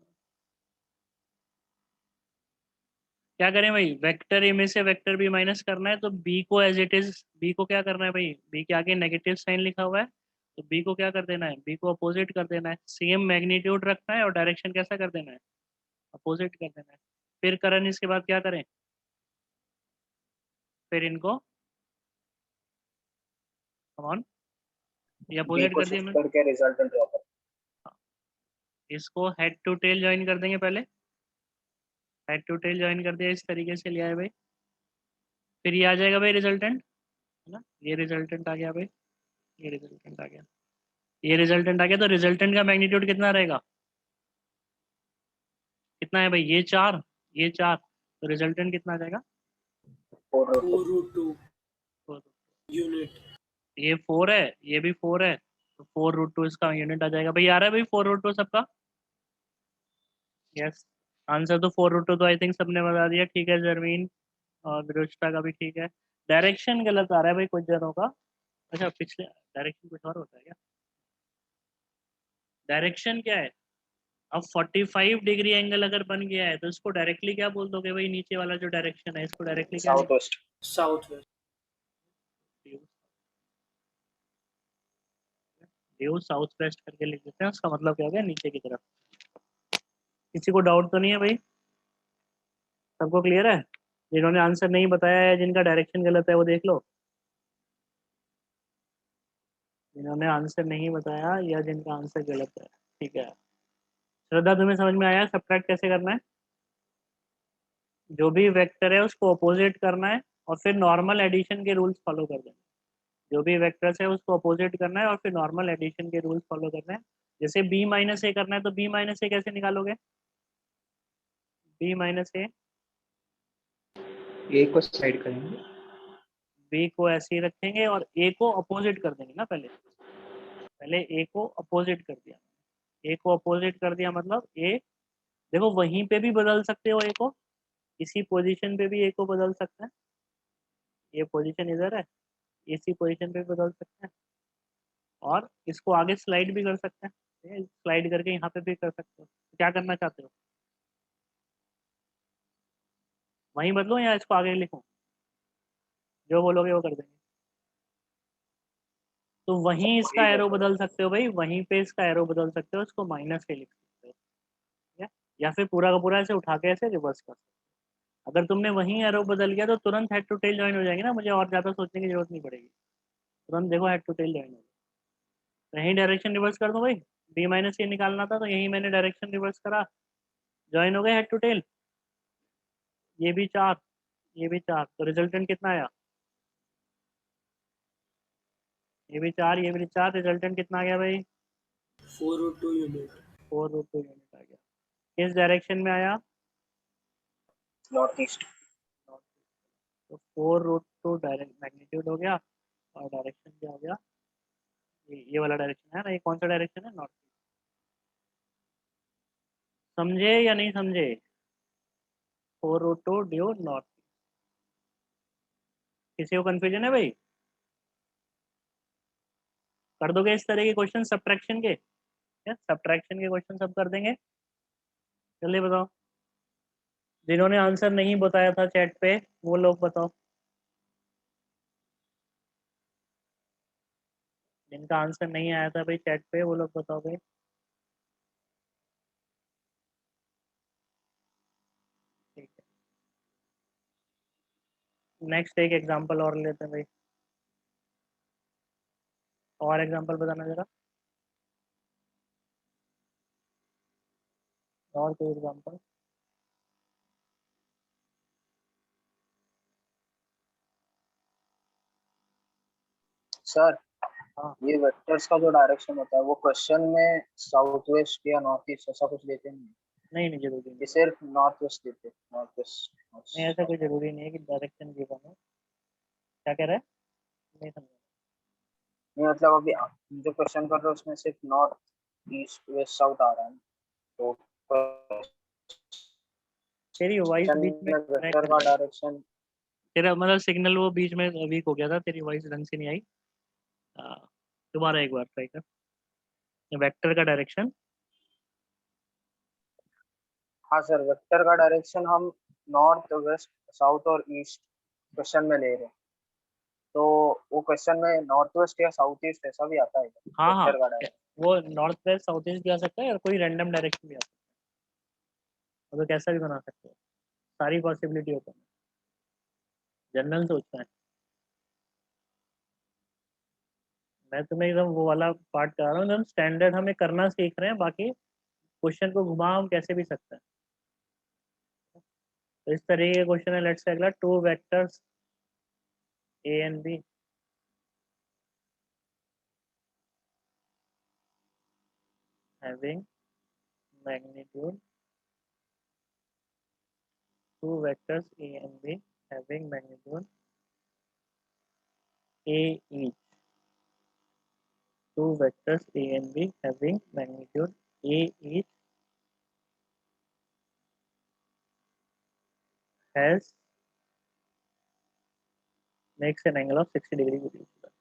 क्या करें भाई, वेक्टर ए में से वेक्टर बी माइनस करना है, तो बी को एज इट इज, बी को क्या करना है भाई, बी के आगे नेगेटिव साइन लिखा हुआ है, तो बी को क्या कर देना है, बी को अपोजिट कर देना है, सेम मैग्नीट्यूड रखना है और डायरेक्शन कैसा कर देना है, अपोजिट कर देना है। फिर करण इसके बाद क्या करें, फिर इनको कम ऑन, ये बी अपोजिट को कर दिया शिफ्ट मैंने। करके रिजल्टेंट ड्रॉ कर। इसको हेड टू टेल ज्वाइन कर देंगे पहले, हेड टू टेल ज्वाइन कर दिया, इस तरीके से लिया है भाई। फिर ये आ जाएगा भाई रिजल्टेंट, है ना, ये रिजल्टेंट आ गया भाई, ये रिजल्टेंट आ गया, ये रिजल्टेंट आ गया। तो रिजल्टेंट का मैग्नीट्यूड कितना रहेगा, कितना है भाई, ये 4, ये 4, तो रिजल्टेंट कितना आ जाएगा, 4 4 root 2 4। unit. ये 4 है, ये भी 4 है, तो 4√2 इसका यूनिट आ जाएगा भाई। आ रहा है भाई 4√2 सबका, यस। आंसर तो 4√2 तो आई थिंक सबने बता दिया, ठीक है जर्मीन और विरोचता का भी ठीक है। डायरेक्शन गलत आ रहा है भाई कुछ जनों का। अच्छा पिछले डायरेक्शन कुछ और होता है क्या, डायरेक्शन क्या है, अब 45 डिग्री एंगल अगर बन गया है तो इसको डायरेक्टली क्या बोल दोगे भाई, नीचे वाला जो डायरेक्शन है इसको डायरेक्टली क्या south west. Southwest. Due south west करके लिख देते हैं, उसका मतलब क्या हो गया, नीचे की तरफ। किसी को डाउट तो नहीं है भाई, सबको क्लियर है। जिन्होंने आंसर नहीं बताया है, जिनका डायरेक्शन गलत है वो देख लो, जिन्होंने आंसर नहीं बताया या जिनका आंसर गलत है, ठीक है। श्रद्धा तुम्हें समझ में आया सब्ट्रैक्ट कैसे करना है, जो भी वेक्टर है उसको अपोजिट करना है और फिर नॉर्मल एडिशन के रूल्स फॉलो कर देना। जो भी वेक्टर्स है उसको अपोजिट करना है और फिर नॉर्मल एडिशन के रूल्स फॉलो करना है। जैसे b-a करना है तो b-a कैसे निकालोगे, b-a, ए को साइड करेंगे, b को ऐसे ही रखेंगे और a को अपोजिट कर देंगे ना, पहले पहले a को अपोजिट कर दिया, a को अपोजिट कर दिया मतलब a, देखो वहीं पे भी बदल सकते हो a को, इसी पोजीशन पे भी a को बदल सकते हैं, ये पोजीशन इधर है, इसी पोजीशन पे भी बदल सकते हैं और इसको आगे स्लाइड भी कर सकते हैं, स्लाइड करके यहाँ पे भी कर सकते हो। तो क्या करना चाहते हो, वहीं बदलो या इसको आगे लिखूं, जो बोलोगे वो कर देंगे। तो वहीं इसका एरो बदल सकते हो भाई, वहीं पे इसका एरो बदल सकते हो, इसको माइनस के लिख सकते हो, ठीक है, या फिर पूरा का पूरा ऐसे उठा के ऐसे रिवर्स कर सकते हो। अगर तुमने वहीं एरो बदल गया तो तुरंत हेड टू टेल ज्वाइन हो जाएंगे ना, मुझे और ज़्यादा सोचने की जरूरत नहीं पड़ेगी, तुरंत देखो हेड टू टेल ज्वाइन हो जाएगा। तो यहीं डायरेक्शन रिवर्स कर दो भाई, b-a निकालना था तो यहीं मैंने डायरेक्शन रिवर्स करा, ज्वाइन हो गए हेड टू टेल, ये भी 4, ये भी 4, तो रिजल्टेंट कितना आया, ये भी 4, ये भी 4, रिजल्टेंट कितना आ गया भाई, 4 root 2 unit. 4√2 यूनिट आ गया। किस डायरेक्शन में आया, नॉर्थ ईस्ट। तो 4√2 डायरेक्ट मैग्नीट्यूड हो गया और डायरेक्शन क्या हो गया, ये वाला डायरेक्शन है ना, ये कौन सा डायरेक्शन है, नॉर्थ। समझे या नहीं समझे, 4√2 ड्यू नॉर्थ। किसी को कंफ्यूजन है भाई, कर दोगे इस तरह के क्वेश्चन सब्ट्रैक्शन के, सब्ट्रैक्शन के क्वेश्चन सब कर देंगे। जल्दी बताओ, जिन्होंने आंसर नहीं बताया था चैट पे वो लोग बताओ, जिनका आंसर नहीं आया था भाई चैट पे वो लोग बताओ भाई। ठीक है, नेक्स्ट एक एग्जांपल और लेते हैं भाई, और एग्जांपल बताना जरा, और कोई एग्जांपल। सर हाँ ये वेक्टर्स का जो डायरेक्शन होता है वो क्वेश्चन में साउथ वेस्ट या नॉर्थ ईस्ट ऐसा कुछ देते नहीं, नहीं नहीं जरूरी नहीं, ये सिर्फ नॉर्थ वेस्ट देते, नॉर्थ नहीं ऐसा वेस्ट। कोई जरूरी नहीं है कि डायरेक्शन गिवन हो। क्या कह रहा है, नहीं समझा। नहीं मतलब अभी जो क्वेश्चन कर रहे हो उसमें सिर्फ नॉर्थ ईस्ट वेस्ट साउथ आ रहा है, तो तेरी वॉइस क्वेश्चन बीच में में क्रैक वेक्टर कर का गई, डायरेक्शन। तेरा मतलब सिग्नल वो बीच में वीक हो गया था, तेरी वॉइस ढंग से नहीं आई। आ, दोबारा एक बार ट्राई कर, वेक्टर का डायरेक्शन। हाँ सर, वेक्टर का डायरेक्शन हम नॉर्थ वेस्ट साउथ और ईस्ट क्वेश्चन में ले रहे हैं, तो वो क्वेश्चन में नॉर्थ वेस्ट या साउथ ईस्ट ऐसा भी आता है हाँ हाँ, वेक्टर का डायरेक्शन। वो नॉर्थ वेस्ट साउथ ईस्ट भी आ सकता है और कोई रैंडम डायरेक्शन भी आ सकता है, तो कैसा भी बना सकते हो, सारी पॉसिबिलिटी ओपन है, जनरल सोचना है। मैं तुम्हें एकदम वो वाला पार्ट करा रहा हूँ, एकदम स्टैंडर्ड हमें करना सीख रहे हैं, बाकी क्वेश्चन को घुमा हम कैसे भी सकते हैं। तो इस तरीके का क्वेश्चन है। लेट्स से अगला, two vectors A and B having magnitude, two vectors a and b having magnitude a each. Two vectors a and b having magnitude a each has makes an angle of 60 degree with each other.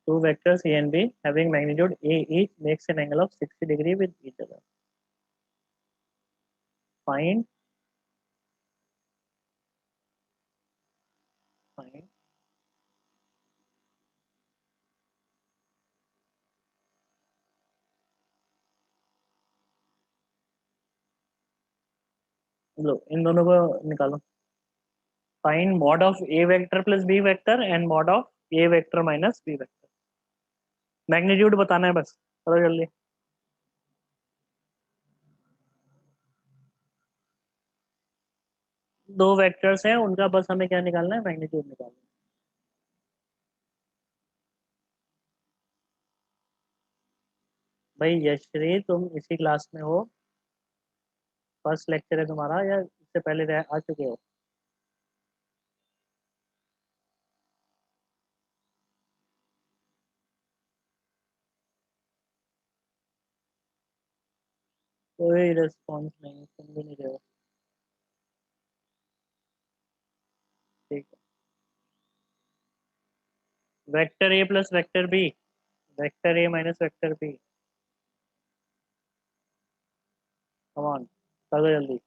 Two vectors a and b having magnitude a each makes an angle of 60 degree with each other. Find लो इन दोनों को निकालो। Find mod of A vector plus B vector and mod of A vector minus B vector. Magnitude बताना है बस, चलो जल्दी। दो वेक्टर्स हैं, उनका बस हमें क्या निकालना है, मैग्नीट्यूड निकालना है। भाई यशरी, तुम इसी क्लास में हो? फर्स्ट लेक्चर है तुम्हारा या इससे पहले आ चुके हो? कोई रिस्पॉन्स नहीं, सुन भी नहीं रहे हो। ठीक है, vector A plus vector B, vector A minus vector B. Come on, कर दो जल्दी।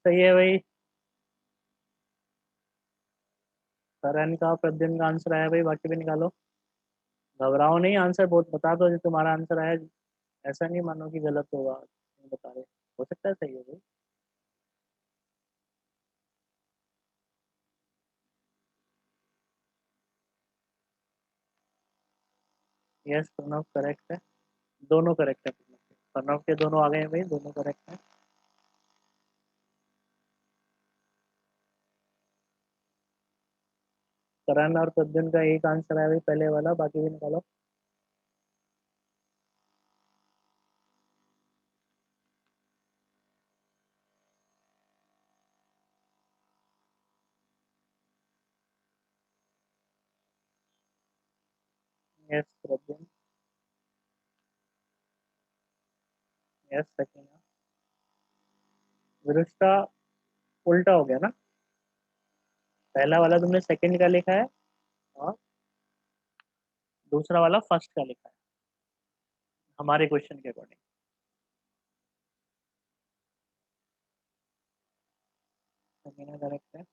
सही है भाई, करण का प्रद्युम्न का आंसर आया भाई, बाकी भी निकालो। घबराओ नहीं, आंसर बहुत बता दो, जो तुम्हारा आंसर आया। ऐसा नहीं मानो कि गलत होगा, नहीं बता रहे, हो सकता है सही हो भाई। यस, प्रणव करेक्ट है, दोनों करेक्ट है। प्रणव के दोनों आ गए हैं भाई, दोनों करेक्ट है। करण और प्रद्युम्न का एक आंसर आया भाई, पहले वाला, बाकी भी निकालो। Yes Pradyumna, yes second. विरुष्टा, उल्टा हो गया ना, पहला वाला तुमने सेकंड का लिखा है और दूसरा वाला फर्स्ट का लिखा है, हमारे क्वेश्चन के अकॉर्डिंग। सेकंड करेक्ट है।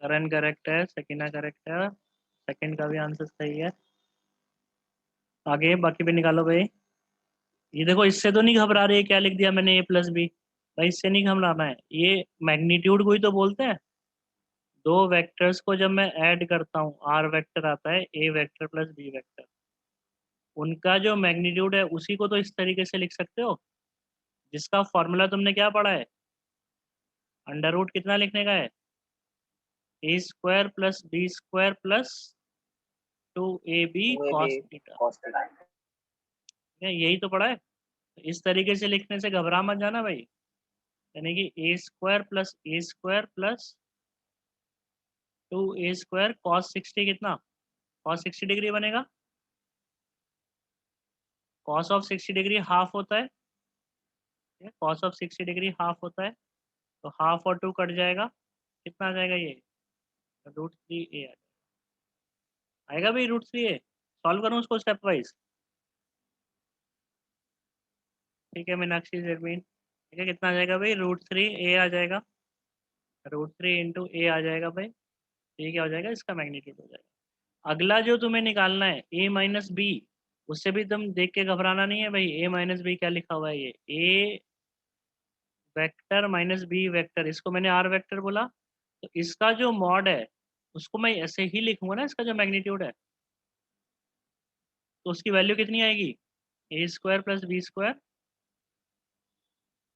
करण करेक्ट है, सेकंड करेक्ट है, सेकंड का भी आंसर सही है। आगे बाकी भी निकालो भाई। ये देखो, इससे तो नहीं घबरा रही है, क्या लिख दिया मैंने, ए प्लस बी। भाई इससे नहीं घबराना है, ये मैग्नीट्यूड को ही तो बोलते हैं। दो वेक्टर्स को जब मैं ऐड करता हूँ, आर वेक्टर आता है A vector plus B vector, उनका जो मैग्नीट्यूड है उसी को तो इस तरीके से लिख सकते हो, जिसका फॉर्मूला तुमने क्या पढ़ा है, अंडर रूट कितना लिखने का है, A square plus B square plus 2ab वो भी cos थीटा। cos theta. यही तो पढ़ा है। तो इस तरीके से लिखने से घबरा मत जाना भाई, यानी कि ए स्क्वायर प्लस 2a² cos 60 कितना, cos 60 डिग्री बनेगा। cos ऑफ 60 डिग्री हाफ होता है, cos ऑफ 60 डिग्री हाफ होता है, तो हाफ और 2 कट जाएगा, कितना आ जाएगा ये, √3a आएगा भाई, √3a। सॉल्व करूँ उसको स्टेप वाइज, ठीक है मीनाक्षी जरमीन, ठीक है कितना आ जाएगा भाई, √3a आ जाएगा, √3 इंटू ए आ जाएगा भाई, ये क्या हो जाएगा, इसका मैग्नीट्यूड हो जाएगा। अगला जो तुम्हें निकालना है a माइनस बी, उससे भी तुम देख के घबराना नहीं है भाई, a माइनस बी क्या लिखा हुआ है, ये a vector minus B vector, इसको मैंने आर वेक्टर बोला, तो इसका जो मॉड है उसको मैं ऐसे ही लिखूंगा ना, इसका जो मैग्नीट्यूड है, तो उसकी वैल्यू कितनी आएगी, a² plus b²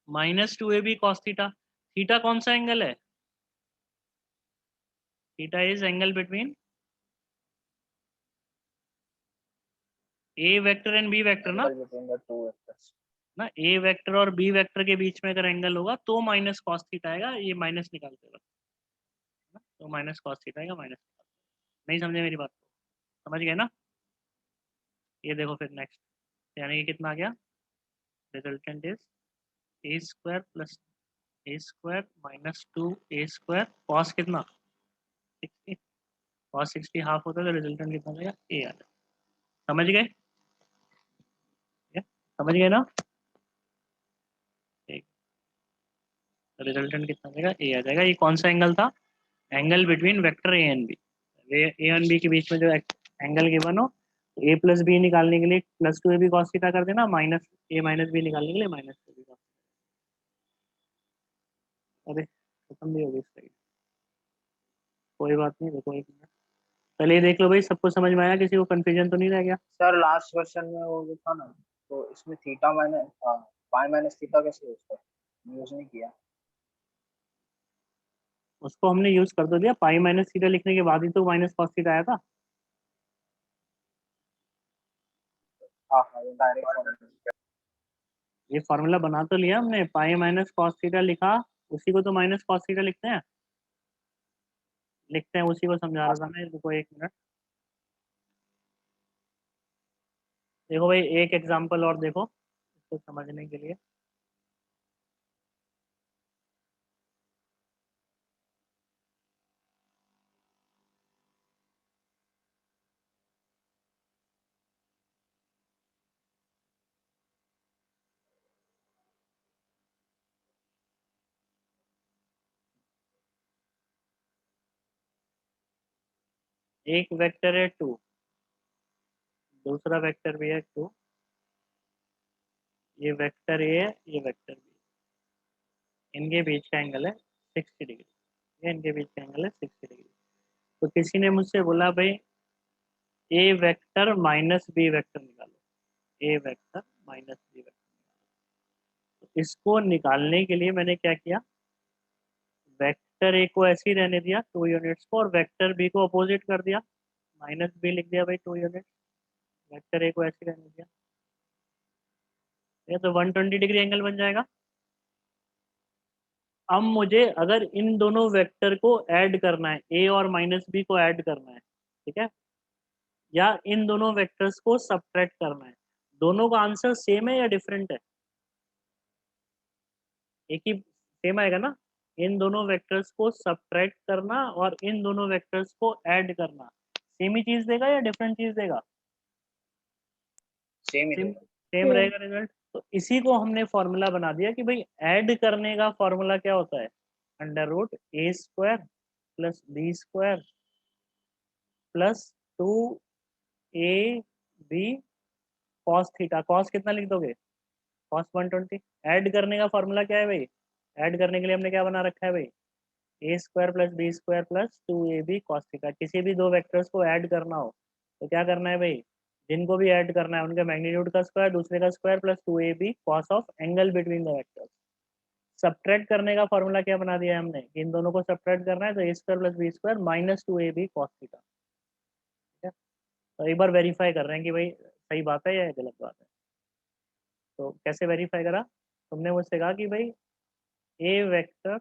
minus 2ab cos theta. Theta कौन सा एंगल है, theta is angle between A vector and B vector ना, Angle between the two vectors. ना ए वेक्टर और बी वेक्टर के बीच में अगर एंगल होगा तो माइनस कॉस थीटा आएगा, ये माइनस निकालते वक्त ना, तो माइनस कॉस थीटा आएगा, माइनस। नहीं समझे मेरी बात को, समझ गए ना। ये देखो फिर नेक्स्ट, यानी कि कितना आ गया, resultant is a² plus a² minus 2a² cos कितना 60, कॉस 60 हाफ होता है, तो रिजल्टेंट कितना आ जाएगा, ए आ जाएगा। समझ गए, समझ गए ना, ठीक, रिजल्टेंट कितना आ जाएगा, ए आ जाएगा। ये कौन सा एंगल था, angle between vector A and B, A and B के बीच में जो एंगल गिवन हो, ए प्लस बी निकालने के लिए प्लस 2ab cos थीटा कर देना, माइनस ए माइनस बी निकालने के लिए माइनस 2ab cos। अरे खत्म भी हो गई साइड, कोई बात नहीं, देखो एक मिनट, पहले ये देख लो भाई, सबको समझ में आया, किसी को कंफ्यूजन तो नहीं रह गया। सर लास्ट क्वेश्चन में वो जो था ना, तो इसमें theta minus pi minus theta कैसे यूज नहीं किया। उसको हमने यूज कर तो दिया, पाई माइनस थीटा लिखने के बाद ही तो माइनस cos थीटा आया था। हाँ हाँ, ये डायरेक्ट। ये फॉर्मूला बना तो लिया हमने, पाई माइनस cos थीटा लिखा, उसी को तो माइनस cos थीटा लिखते हैं उसी को समझा रहा था मैं, रुको एक मिनट। देखो भाई एक एग्जांपल और देखो इसको समझने के लिए, एक वेक्टर है 2, दूसरा वेक्टर भी है 2, ये वेक्टर ए है, ये वेक्टर बी, इनके बीच का एंगल है 60 डिग्री, ये इनके बीच का एंगल है 60 डिग्री। तो किसी ने मुझसे बोला भाई ए वेक्टर माइनस बी वेक्टर निकालो, ए वेक्टर माइनस बी वेक्टर, तो इसको निकालने के लिए मैंने क्या किया, वेक्टर ए को ऐसे ही रहने दिया 2 यूनिट्स को, और वेक्टर बी को अपोजिट कर दिया, माइनस बी लिख दिया भाई 2 यूनिट, वेक्टर ए को ऐसे ही रहने दिया, ये तो 120 डिग्री एंगल बन जाएगा। अब मुझे अगर इन दोनों वेक्टर को ऐड करना है, ए और माइनस बी को ऐड करना है, ठीक है, या इन दोनों वेक्टर्स को सब्ट्रैक्ट करना है, दोनों का आंसर सेम है या डिफरेंट है, एक ही सेम आएगा ना। इन दोनों वेक्टर्स को सब्ट्रैक्ट करना और इन दोनों वेक्टर्स को ऐड करना, सेम ही चीज देगा या डिफरेंट चीज देगा, सेम ही सेम रहेगा। सेम रहेगा रिजल्ट। तो इसी को हमने फॉर्मूला बना दिया कि भाई ऐड करने का फॉर्मूला क्या होता है, √a² plus b² plus 2ab cos theta, cos कितना लिख दोगे, cos 120। ऐड करने का फॉर्मूला क्या है भाई, ऐड करने के लिए हमने क्या बना रखा है भाई, A square plus B square plus 2ab cos theta. किसी भी दो वेक्टर्स को ऐड करना हो तो क्या करना है भाई, जिनको भी ऐड करना है उनके मैग्नीट्यूड का स्क्वायर, दूसरे का square plus 2ab cos of angle between the vectors. Subtract करने का फॉर्मूला क्या बना दिया है हमने, कि इन दोनों को सब्ट्रैक्ट करना है तो A square plus B square minus 2ab cos theta. ठीक है, तो एक बार वेरीफाई कर रहे हैं कि भाई सही बात है या गलत बात है। तो कैसे वेरीफाई करा, तुमने मुझसे कहा कि भाई ए वेक्टर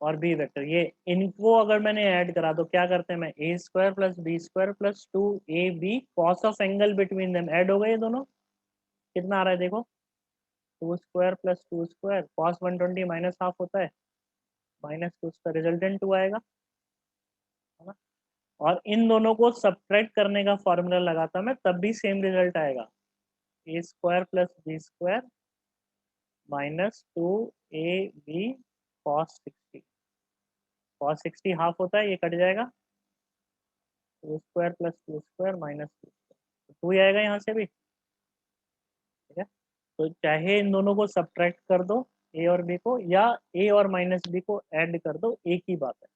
और बी वेक्टर, ये इनको अगर मैंने ऐड करा तो क्या करते हैं, मैं A square plus B square plus 2ab cos of angle between them, add हो गए ये दोनों, कितना आ रहा है देखो, 2 square plus 2 square, cos 120 minus half होता है, माइनस 2 का रिजल्टेंट 2 आएगा, है ना। और इन दोनों को सब्ट्रैक्ट करने का फॉर्मूला लगाता मैं तब भी सेम रिजल्ट आएगा, A square plus B square minus 2ab cos 60। Cos 60 half होता है, ये कट जाएगा, 2 स्क्वायर प्लस 2 स्क्वायर माइनस 2 ही आएगा यहाँ से भी। ठीक है, तो चाहे इन दोनों को सब्ट्रैक्ट कर दो ए और बी को, या ए और माइनस बी को ऐड कर दो, एक ही बात है,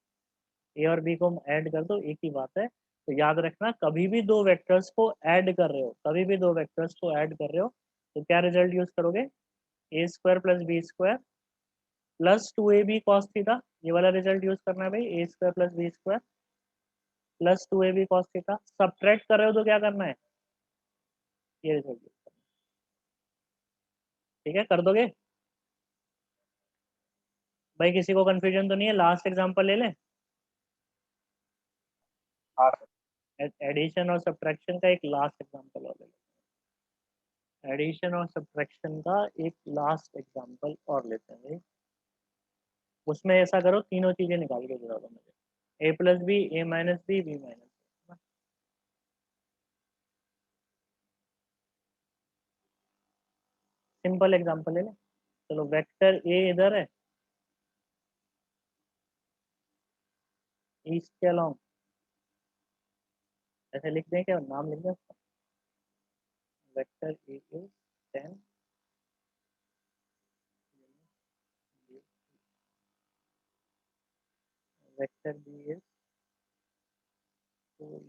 ए और बी को ऐड कर दो एक ही बात है। तो याद रखना, कभी भी दो वेक्टर्स को ऐड कर रहे हो, कभी भी दो वेक्टर्स को ऐड कर रहे हो तो क्या रिजल्ट यूज करोगे, A square plus B square plus 2ab cos theta, ये वाला रिजल्ट यूज करना है भाई, A square plus B square plus 2ab cos theta. Subtract कर रहे हो तो क्या करना है, ये रिजल्ट यूज करना है। ठीक है, कर दोगे भाई, किसी को कंफ्यूजन तो नहीं है, लास्ट एग्जांपल ले लें, हाँ सर। एडिशन और सब्ट्रैक्शन का एक लास्ट एग्जांपल और ले लें, एडिशन और सब्ट्रैक्शन का एक लास्ट एग्जांपल और लेते हैं भाई। उसमें ऐसा करो, तीनों चीजें निकाल के बता दो मुझे, A plus B, A minus B, B minus. Simple example ले लें, चलो वेक्टर ए इधर है, ईस्ट के अलोंग, ऐसे लिख दें, क्या नाम लिख दें उसका, vector A is 10, vector B is 4,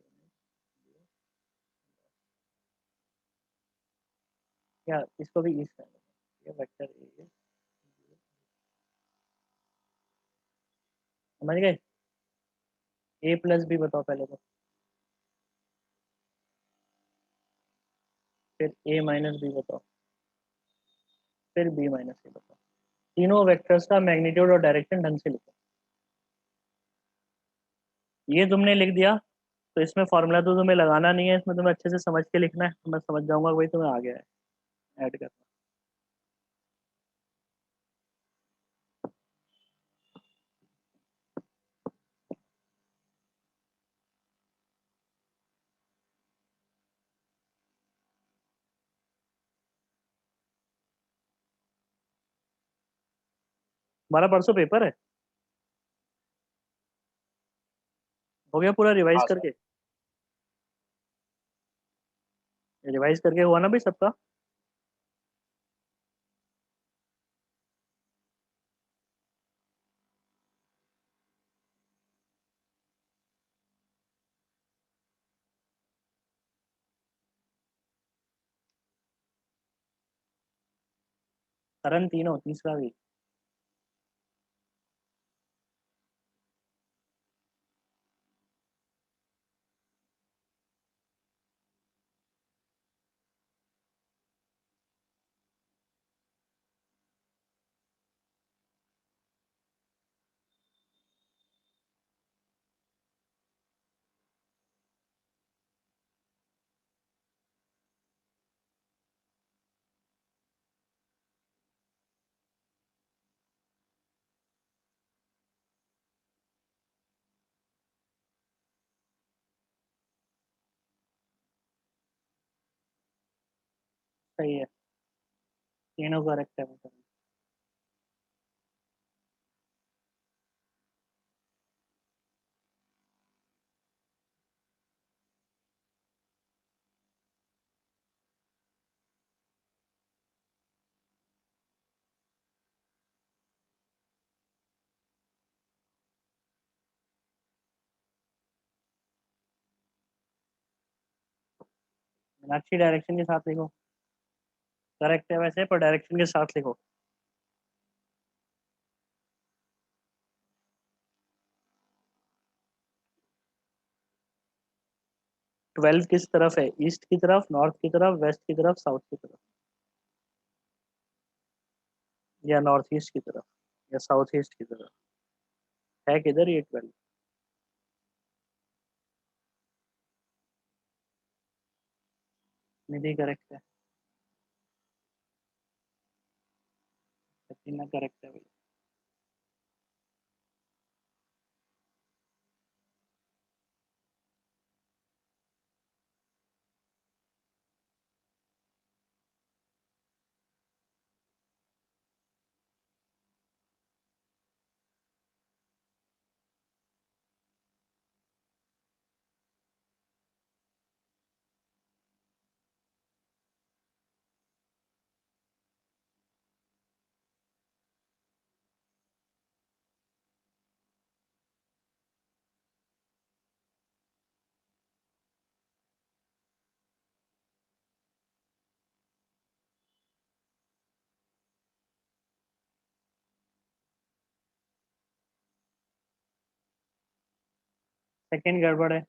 क्या इसको भी ईस्ट है, ये वेक्टर ए इज, समझ गए। ए प्लस बी बताओ पहले तो, फिर ए माइनस बी बताओ, फिर बी माइनस सी बताओ। तीनों वेक्टर्स का मैग्नीट्यूड और डायरेक्शन ढंग से लिखो। ये तुमने लिख दिया तो इसमें फॉर्मूला तो तुम्हें लगाना नहीं है, इसमें तुम्हें अच्छे से समझ के लिखना है, तो मैं समझ जाऊंगा भाई तुम्हें आ गया है, ऐड करना। हमारा परसों पेपर है, हो गया पूरा रिवाइज हाँ सर। करके, रिवाइज करके हुआ ना भाई सबका। करन तीनों, तीसरा भी। सही है, तीनों करेक्ट है मतलब। मीनाक्षी डायरेक्शन के साथ लिखो, करेक्ट है वैसे, पर डायरेक्शन के साथ लिखो। ट्वेल्व किस तरफ है? ईस्ट की तरफ, नॉर्थ की तरफ, वेस्ट की तरफ, साउथ की तरफ, या नॉर्थ ईस्ट की तरफ, या साउथ ईस्ट की तरफ? है किधर ये 12? निधि करेक्ट है, सचिन करेक्ट है भाई। सेकंड गड़बड़ है।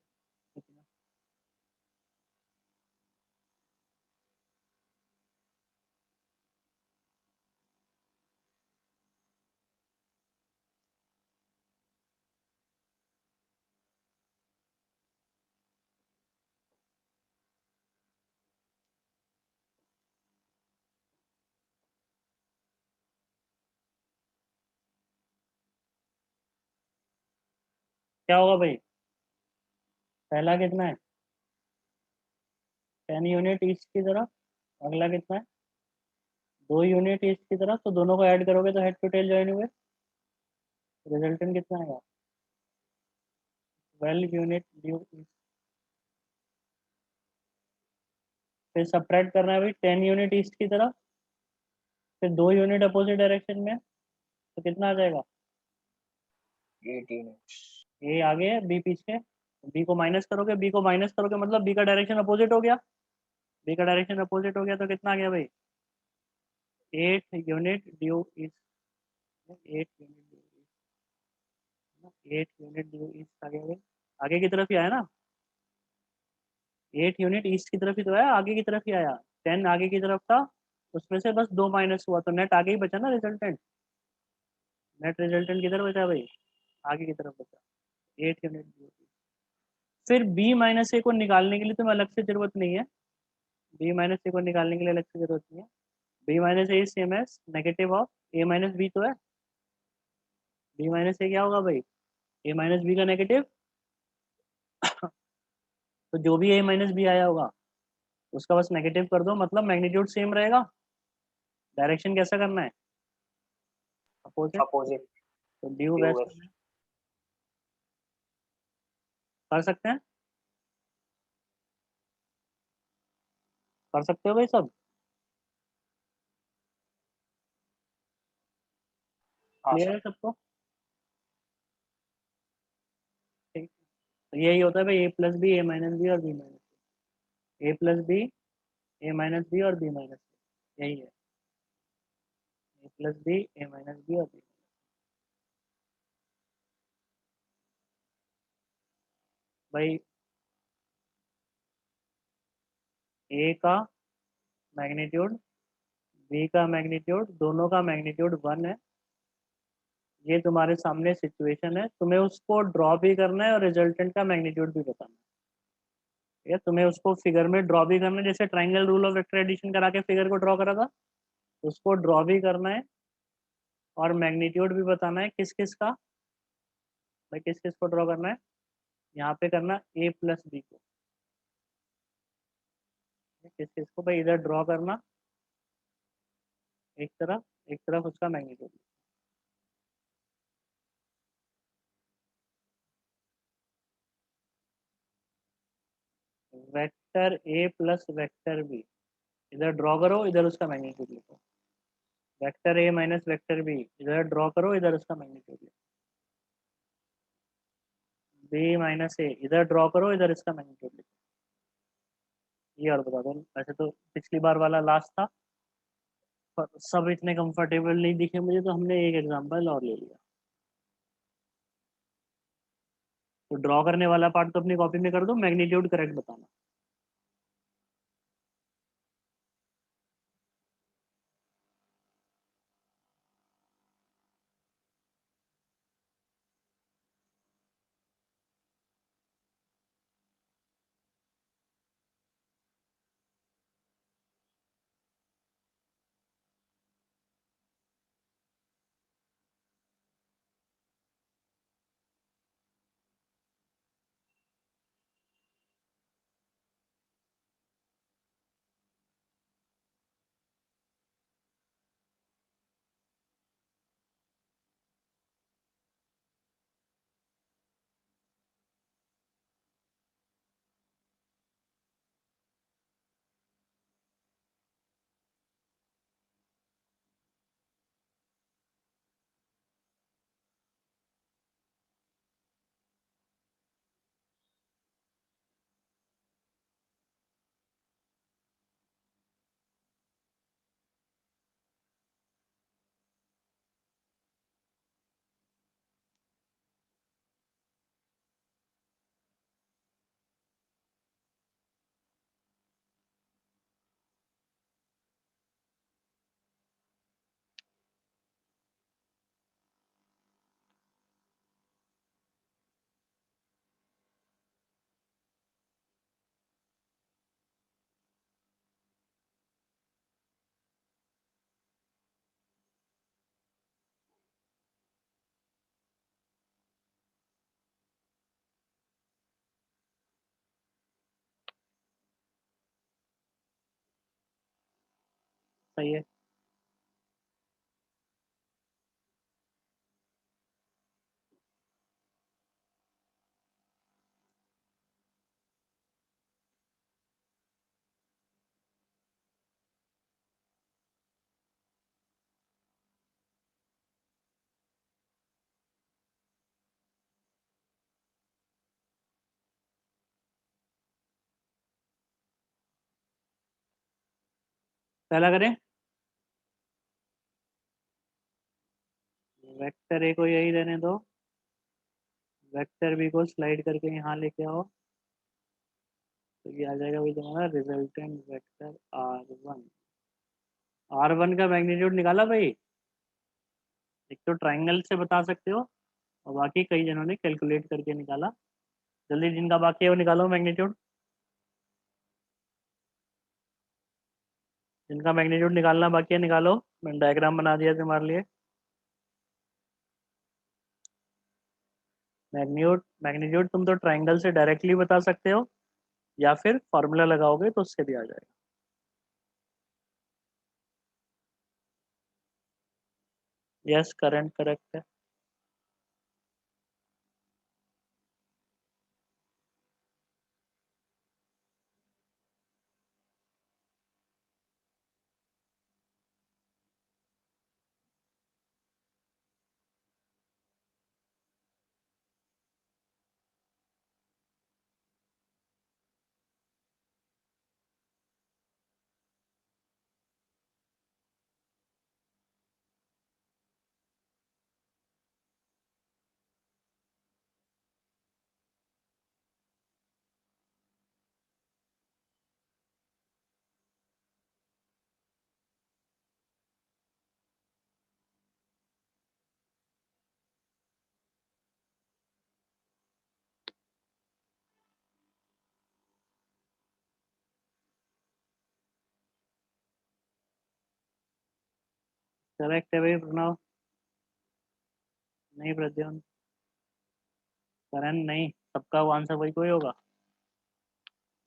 क्या होगा भाई? पहला कितना है? 10 यूनिट ईस्ट की तरफ। अगला कितना है? 2 यूनिट ईस्ट की तरफ, तो दोनों को ऐड करोगे तो हेड टू टेल ज्वाइन हुए, रिजल्टेंट कितना आएगा? 12 यूनिट ड्यू ईस्ट। फिर सब्ट्रैक्ट करना है भाई 10 यूनिट ईस्ट की तरफ, फिर 2 यूनिट अपोजिट डायरेक्शन में, तो कितना आ जाएगा? 18। ए आगे है, बी पीछे। बी को माइनस करोगे, बी को माइनस करोगे मतलब बी का डायरेक्शन अपोजिट हो गया। बी का डायरेक्शन अपोजिट हो गया तो कितना आ गया भाई? 8 unit due east. 8 unit due east, 8 unit due east आ गया भाई। आगे की तरफ ही आया ना, 8 यूनिट ईस्ट की तरफ ही तो आया, आगे की तरफ ही आया। 10 आगे की तरफ था, उसमें से बस 2 माइनस हुआ तो नेट आगे ही बचा ना रिजल्टेंट। नेट रिजल्टेंट किधर बचा भाई? आगे की तरफ बचा, 8 यूनिट ड्यू ईस्ट। फिर बी माइनस ए को निकालने के लिए तुम्हें अलग से जरूरत नहीं है, बी माइनस ए को निकालने के लिए अलग से जरूरत नहीं है। B minus A is same as negative of A minus B तो है। बी माइनस ए क्या होगा भाई? ए माइनस बी का नेगेटिव। तो जो भी ए माइनस बी आया होगा उसका बस नेगेटिव कर दो, मतलब मैग्नीट्यूड सेम रहेगा। डायरेक्शन कैसा करना है? अपोजिट। अपोजिट। तो ड्यू ड्यू वेस्ट वेस्ट। कर सकते हैं, कर सकते हो भाई सब? हाँ क्लियर सर। है सबको? ठीक। तो यही होता है भाई, ए plus B, A minus B और B minus, A plus B, A minus B और बी माइनस, यही है। ए plus B, A minus B और बी। भाई ए का मैग्नीट्यूड, बी का मैग्नीट्यूड, दोनों का मैग्नीट्यूड 1 है। ये तुम्हारे सामने सिचुएशन है, तुम्हें उसको ड्रॉ भी करना है और रिजल्टेंट का मैग्नीट्यूड भी बताना है। ठीक है, तुम्हें उसको फिगर में ड्रॉ भी करना है, जैसे triangle rule of vector addition करा के फिगर को ड्रॉ करा था, उसको ड्रॉ भी करना है और मैग्नीट्यूड भी बताना है। किस किस का भाई? किस किस को ड्रॉ करना है? यहाँ पे करना ए प्लस बी को। किस किस को भाई? इधर ड्रॉ करना एक तरफ उसका magnitude. Vector A plus vector B, इधर ड्रॉ करो, इधर उसका मैग्नीट्यूड लिखो। Vector A minus vector B, इधर ड्रॉ करो, इधर उसका मैग्नीट्यूड लिखो। बी माइनस ए, इधर ड्रॉ करो, इधर इसका मैग्नीट्यूड लिखो। ये और बता दो। वैसे तो पिछली बार वाला लास्ट था, पर सब इतने कंफर्टेबल नहीं दिखे मुझे, तो हमने एक एग्जांपल और ले लिया। तो ड्रॉ करने वाला पार्ट तो अपनी कॉपी में कर दो, मैग्नीट्यूड करेक्ट बताना। सही है। पहला करें, वेक्टर ए को यही रहने दो, वेक्टर बी को स्लाइड करके यहाँ लेके आओ, तो ये आ जाएगा वही तुम्हारा रिजल्टेंट वेक्टर R1। R1 का मैग्नीट्यूड निकाला भाई? एक तो ट्राइंगल से बता सकते हो, और बाकी कई जनों ने कैलकुलेट करके निकाला। जल्दी जिनका बाकी है वो निकालो मैग्नीट्यूड। जिनका मैग्नीट्यूड निकालना बाकी है निकालो, मैंने डायग्राम बना दिया तुम्हारे लिए। मैग्नीट्यूड मैग्नीट्यूड तुम तो ट्राइंगल से डायरेक्टली बता सकते हो, या फिर फॉर्मूला लगाओगे तो उससे भी आ जाएगा। यस, करंट करेक्ट है। करेक्ट है भाई प्रणव। नहीं प्रद्युम्न, करण नहीं, सबका वो आंसर वही कोई होगा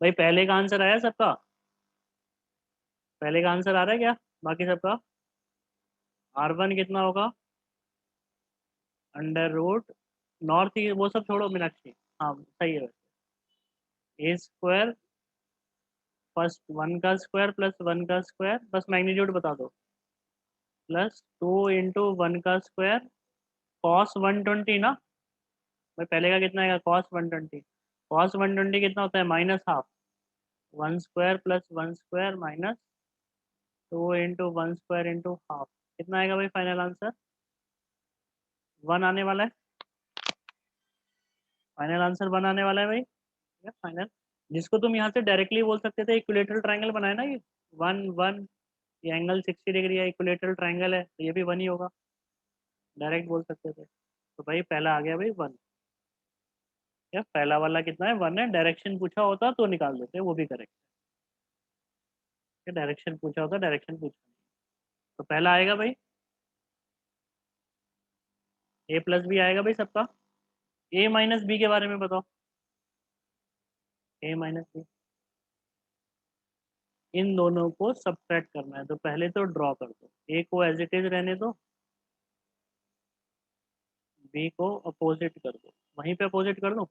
भाई। पहले का आंसर आया सबका? पहले का आंसर आ रहा है क्या बाकी सबका? R1 कितना होगा? अंडर रूट नॉर्थ, वो सब छोड़ो मीनाक्षी। हाँ सही है। ए स्क्वायर फर्स्ट 1 का स्क्वायर प्लस 1 का स्क्वायर, बस मैग्नीट्यूड बता दो, प्लस 2 × 1 का स्क्वायर कॉस 120 ना भाई। पहले का कितना आएगा? कॉस 120। कॉस 120 कितना होता है? -½ 1 square plus 1 square minus 2 into 1 square into half, कितना आएगा भाई फाइनल आंसर? 1 आने वाला है, फाइनल आंसर 1 आने वाला है भाई, फाइनल। जिसको तुम यहाँ से डायरेक्टली बोल सकते थे इक्विलेटरल ट्रायंगल बनाए ना ये, 1 1, ये एंगल 60 डिग्री है, इक्विलेटरल ट्रायंगल है, तो ये भी 1 ही होगा, डायरेक्ट बोल सकते थे। तो भाई पहला आ गया भाई 1, क्या पहला वाला कितना है? 1 है। डायरेक्शन पूछा होता तो निकाल देते, वो भी करेक्ट है। डायरेक्शन पूछा होता, डायरेक्शन पूछा, तो पहला आएगा भाई, ए प्लस बी आएगा भाई सबका। ए माइनस बी के बारे में बताओ, ए माइनस बी, इन दोनों को सब्ट्रैक्ट करना है, तो पहले तो ड्रॉ कर दो, ए को एज इट इज रहने दो, बी को अपोजिट कर दो, वहीं पे अपोजिट कर दो,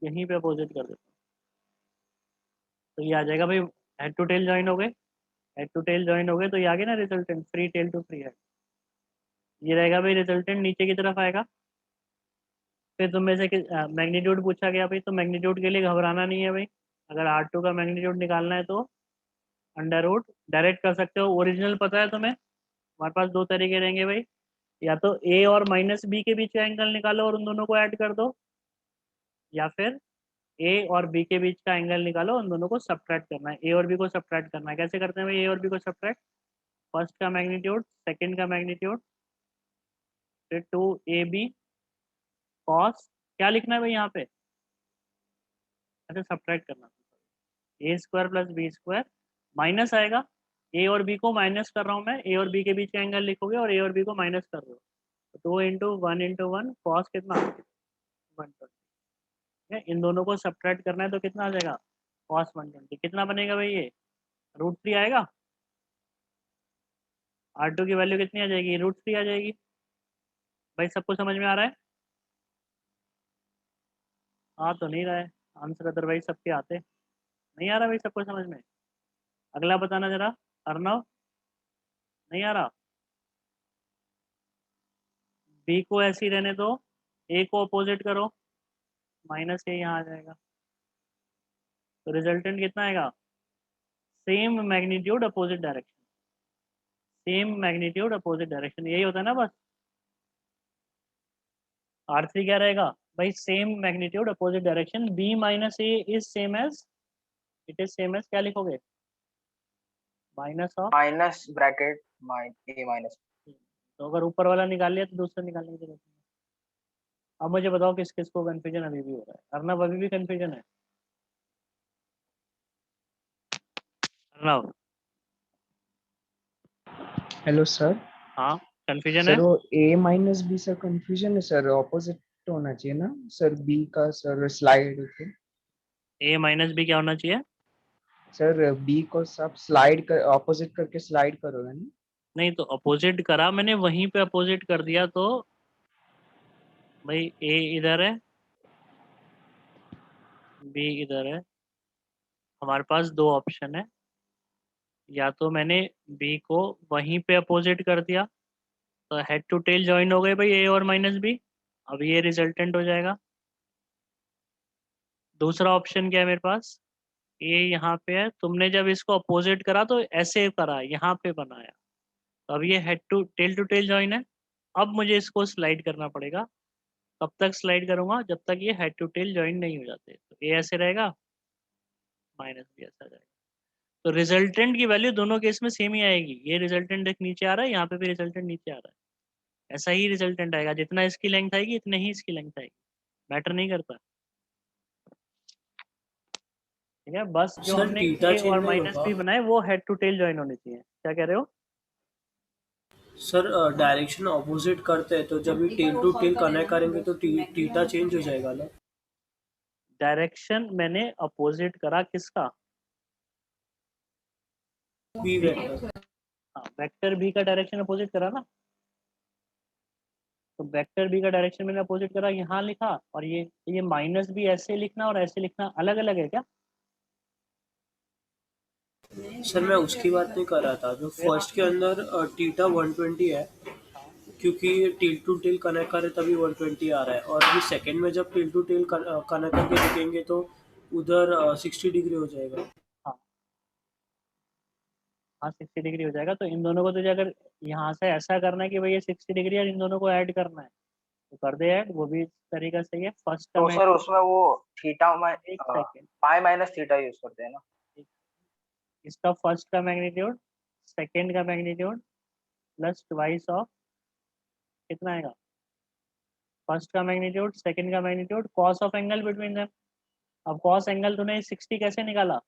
यहीं पे अपोजिट कर देता हूँ, तो ये आ जाएगा भाई, हेड टू टेल ज्वाइन हो गए, हेड टू टेल ज्वाइन हो गए, तो ये आ गया ना resultant, free tail to free head, ये रहेगा भाई रिजल्टेंट, नीचे की तरफ आएगा। फिर तुम में से मैग्नीट्यूड पूछा गया भाई, तो मैग्नीट्यूड के लिए घबराना नहीं है भाई, अगर R2 का मैग्नीट्यूड निकालना है तो अंडर रूट डायरेक्ट कर सकते हो, ओरिजिनल पता है तुम्हें, हमारे पास दो तरीके रहेंगे भाई, या तो ए और माइनस बी के बीच का एंगल निकालो और उन दोनों को ऐड कर दो, या फिर ए और बी के बीच का एंगल निकालो, उन दोनों को सब्ट्रैक्ट करना है, ए और बी को सब्ट्रैक्ट करना है। कैसे करते हैं भाई ए और बी को सब्ट्रैक्ट? फर्स्ट का मैग्नीट्यूड, सेकंड का मैग्नीट्यूड, फिर 2ab कॉस, क्या लिखना है भाई यहाँ पे? ऐसे सब्ट्रैक्ट करना, A square plus B square, minus आएगा, ए और बी को माइनस कर रहा हूँ मैं, ए और बी के बीच का एंगल लिखोगे और ए और बी को माइनस कर रहे हो, 2 इंटू 1 कॉस कितना? 120। इन दोनों को सब्ट्रैक्ट करना है तो कितना आ जाएगा? कॉस 120, कितना बनेगा भाई ये? √3 आएगा। R2 की वैल्यू कितनी आ जाएगी? √3 आ जाएगी। भाई सबको समझ में आ रहा है? आ तो नहीं रहा है आंसर, अदरवाइज सबके आते, नहीं आ रहा भाई सबको समझ में? अगला बताना जरा, अर्नव, नहीं आ रहा? बी को ऐसे ही रहने दो, ए को अपोजिट करो, माइनस ए यहाँ आ जाएगा, तो रिजल्टेंट कितना आएगा? Same magnitude opposite direction, same magnitude opposite direction, यही होता है ना बस। R3 क्या रहेगा भाई? Same magnitude opposite direction, B minus A is same as, it is same as, क्या लिखोगे? Minus of, minus bracket A minus. तो अगर ऊपर वाला निकाल लिया तो दूसरा निकालने की जरूरत नहीं। अब मुझे बताओ किस किस को कंफ्यूजन अभी भी हो रहा है? अर्नव अभी भी कंफ्यूजन है? Arnav, hello sir. हाँ कंफ्यूजन है? सर वो ए माइनस बी सर कंफ्यूजन है सर, ऑपोजिट होना चाहिए ना सर, बी का सर स्लाइड होते। ए माइनस बी क्या होना चाहिए? सर बी को सब स्लाइड कर, ऑपोजिट करके स्लाइड करोगे ना? नहीं तो अपोजिट करा मैंने, वहीं पे अपोजिट कर दिया, तो भाई ए इधर है, बी इधर है, हमारे पास दो ऑप्शन है, या तो मैंने बी को वहीं पे अपोजिट कर दिया, तो हेड टू टेल ज्वाइन हो गए भाई ए और माइनस बी, अब ये रिजल्टेंट हो जाएगा। दूसरा ऑप्शन क्या है मेरे पास? ए यहाँ पे है, तुमने जब इसको अपोजिट करा तो ऐसे करा, यहाँ पे बनाया, तो अब ये हेड टू टेल ज्वाइन है, अब मुझे इसको स्लाइड करना पड़ेगा। कब तक स्लाइड करूंगा? जब तक ये हेड टू टेल ज्वाइन नहीं हो जाते, तो ए ऐसे रहेगा, माइनस बी ऐसा जाएगा, तो रिजल्टेंट की वैल्यू दोनों केस में सेम ही आएगी, ये रिजल्टेंट एक नीचे आ रहा है, यहाँ पे भी रिजल्टेंट नीचे आ रहा है, ऐसा ही रिजल्टेंट आएगा, जितना इसकी लेंथ आएगी इतने ही इसकी लेंथ आएगी, मैटर नहीं करता। ठीक है, बस जो सर हमने थीटा ए चेंज और नहीं माइनस होगा? बी बनाए वो हेड टू टेल ज्वाइन होने चाहिए। क्या कह रहे हो? सर डायरेक्शन ऑपोजिट करते हैं तो जब ये टेल टू टेल कनेक्ट करेंगे तो थीटा चेंज हो जाएगा ना? डायरेक्शन मैंने अपोजिट करा किसका? B vector. हाँ, वेक्टर बी का डायरेक्शन अपोजिट करा ना, तो वेक्टर बी का डायरेक्शन मैंने अपोजिट करा, यहाँ लिखा, और ये माइनस बी ऐसे लिखना और ऐसे लिखना अलग अलग है क्या? सर मैं उसकी बात नहीं कर रहा था, जो फर्स्ट के अंदर थीटा 120 है, क्योंकि टेल टू टेल कनेक्ट करे तभी 120 आ रहा है, और अभी सेकंड में जब टेल टू टेल कनेक्ट करके लिखेंगे तो उधर 60 डिग्री हो जाएगा। हाँ हाँ 60 डिग्री हो जाएगा। तो इन दोनों को तुझे अगर यहाँ से ऐसा करना है कि भाई ये 60 डिग्री है, इन दोनों को ऐड करना है तो कर दे ऐड, वो भी तरीका सही है। फर्स्ट का तो मैं सर उसमें वो थीटा में एक सेकेंड, पाई माइनस थीटा यूज करते हैं ना। इसका फर्स्ट का मैग्नीट्यूड सेकेंड का मैग्नीट्यूड प्लस ट्वाइस ऑफ कितना आएगा, फर्स्ट का मैग्नीट्यूड सेकेंड का magnitude cos of angle between them. अब कॉस एंगल तूने 60 कैसे निकाला,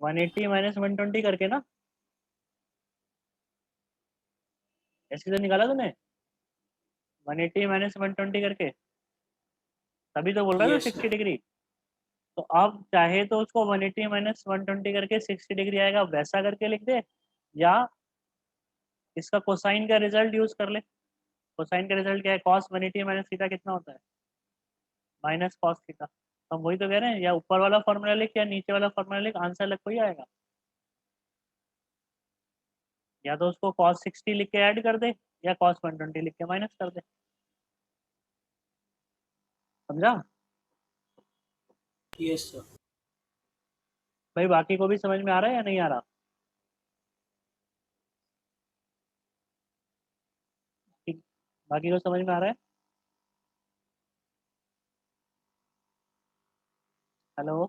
180 माइनस 120 करके ना, ऐसे तो निकाला तूने 180 माइनस 120 करके, तभी तो बोल रहा है तो यस 60 डिग्री। तो अब चाहे तो उसको 180 माइनस 120 करके 60 डिग्री आएगा वैसा करके लिख दे, या इसका कोसाइन का रिजल्ट यूज कर ले। कोसाइन का रिजल्ट क्या है, कॉस 180 माइनस थीटा कितना होता है, माइनस कॉस थीटा। हम वही तो कह रहे हैं, या ऊपर वाला फॉर्मूला लिख या नीचे वाला फॉर्मूला लिख, आंसर अलग कोई आएगा। या तो उसको कॉस 60 लिख के ऐड कर दे, या कॉस 120 लिख के माइनस कर दे। समझा यस सर। भाई? बाकी को भी समझ में आ रहा है या नहीं आ रहा? ठीक, बाकी को समझ में आ रहा है? हेलो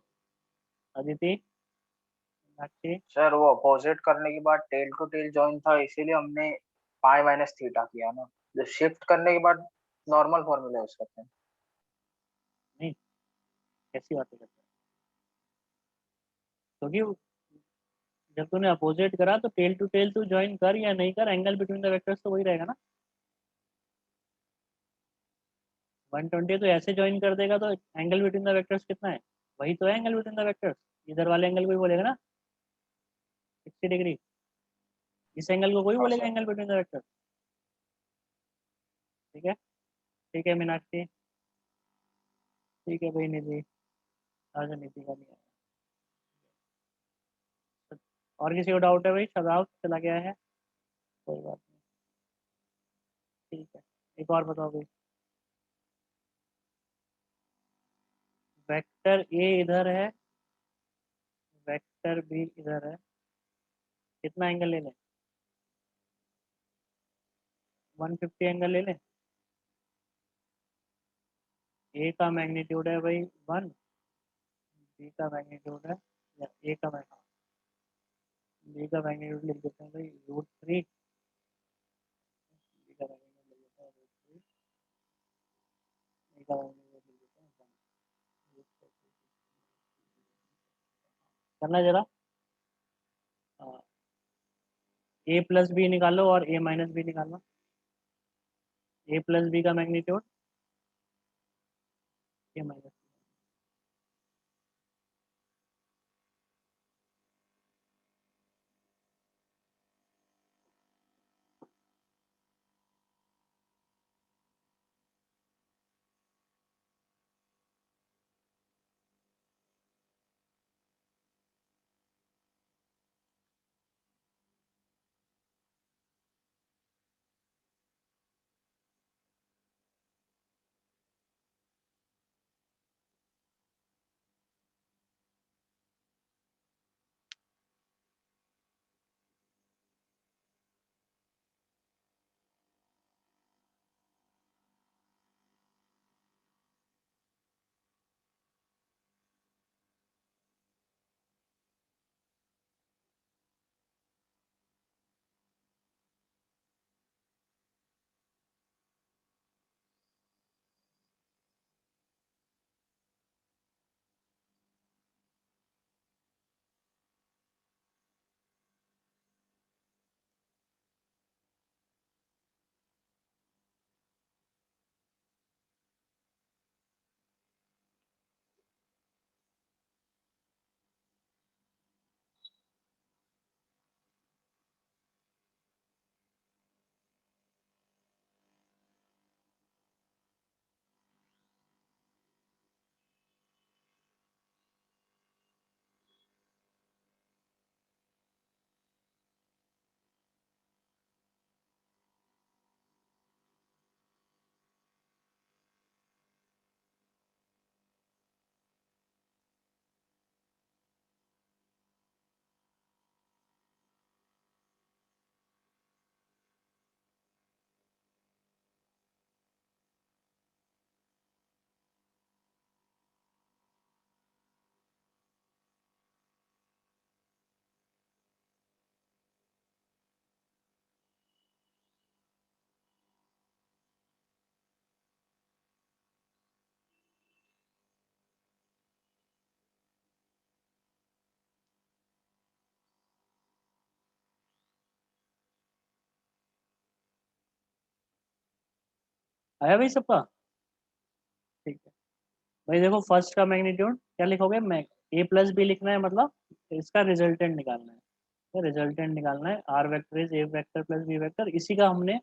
अदिति, मीनाक्षी? सर वो अपोजिट करने के बाद टेल टू टेल जॉइन था, इसीलिए हमने पाई माइनस थीटा किया ना। जब शिफ्ट करने के बाद नॉर्मल फॉर्मूला यूज करते हैं। नहीं, कैसी बातें करते हैं? क्योंकि जब तूने अपोजिट करा तो टेल टू टेल तू ज्वाइन कर या नहीं कर, एंगल बिटवीन द वेक्टर्स तो वही रहेगा ना। 120 तो ऐसे ज्वाइन कर देगा तो एंगल बिटवीन द वेक्टर्स कितना है, वही तो है एंगल बिटवीन द वेक्टर्स। इधर वाले एंगल को ही बोलेगा ना 60 डिग्री, इस एंगल को कोई हाँ बोलेगा sir. Angle between the vectors. ठीक है, ठीक है मीनाक्षी, ठीक है भाई निधि, आज निधि का नहीं आया। और किसी को डाउट है भाई? शदाब चला गया है, कोई बात नहीं, ठीक है। एक और बताओ भाई, वेक्टर ए इधर है, वेक्टर बी इधर है, कितना एंगल ले लें? 150 एंगल ले लें। ए का मैग्नीट्यूड है भाई 1, बी का मैग्नीट्यूड है, या ए का बी का मैग्नीट्यूड लिख देते हैं भाई √3, बी का मैग्नीट्यूड लिख देते हैं √3, ए का मैग्नीट्यूड लिख देते हैं 1। करना जरा, ए प्लस बी निकालो और ए माइनस बी निकालना। ए प्लस बी का मैग्नीट्यूड, ए माइनस, आया भाई सबका? ठीक है भाई, देखो फर्स्ट का मैग्नीट्यूड क्या लिखोगे, ए प्लस बी लिखना है, मतलब इसका रिजल्टेंट निकालना है। तो रिजल्टेंट निकालना है, R vector is A vector plus B vector, इसी का हमने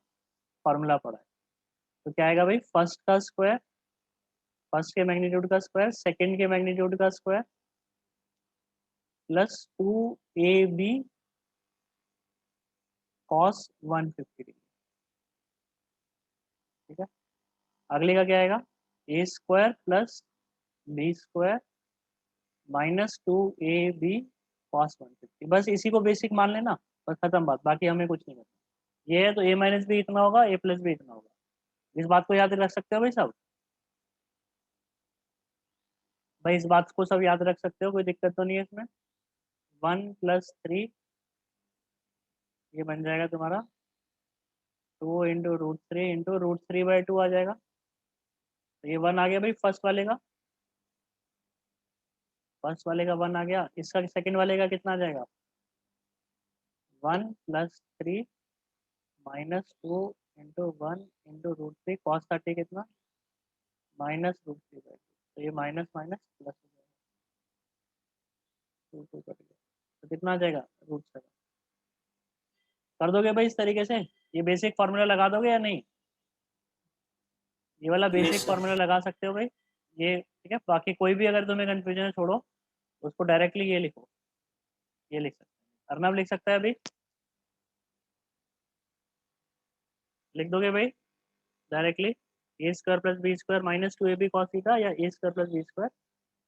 फॉर्मूला पढ़ा है। तो क्या आएगा भाई, फर्स्ट का स्क्वायर, फर्स्ट के मैग्नीट्यूड का स्क्वायर, सेकंड के मैग्नीट्यूड का square, plus 2ab cos 150 degree. ठीक है, अगले का क्या आएगा, A square plus B square minus 2ab cos 150। बस इसी को बेसिक मान लेना, बस खत्म बात, बाकी हमें कुछ नहीं करना। ये है तो a माइनस बी इतना होगा, a प्लस बी इतना होगा। इस बात को याद रख सकते हो भाई सब? भाई इस बात को सब याद रख सकते हो, कोई दिक्कत तो नहीं है इसमें? 1 + 3 ये बन जाएगा तुम्हारा 2 × √3 × √3/2 आ जाएगा। तो ये 1 आ गया भाई फर्स्ट वाले का, फर्स्ट वाले का 1 आ गया। इसका सेकंड वाले का कितना आ जाएगा, 1 + 3 -2 × 1 × √3 cos 30 कितना, -√3/2। तो ये माइनस माइनस प्लस हो जाएगा, 2 कट गया, तो कितना आ जाएगा, √7। कर दोगे भाई इस तरीके से? ये बेसिक फार्मूला लगा दोगे या नहीं? ये वाला यस बेसिक सर। फार्मूला लगा सकते हो भाई ये? ठीक है, बाकी कोई भी अगर तुम्हें कंफ्यूजन है छोड़ो, उसको डायरेक्टली ये लिखो, ये लिख सकते हैं, अर्नब लिख सकता है अभी, लिख दोगे भाई directly, A square plus B square minus 2ab cos थीटा, या A square plus B square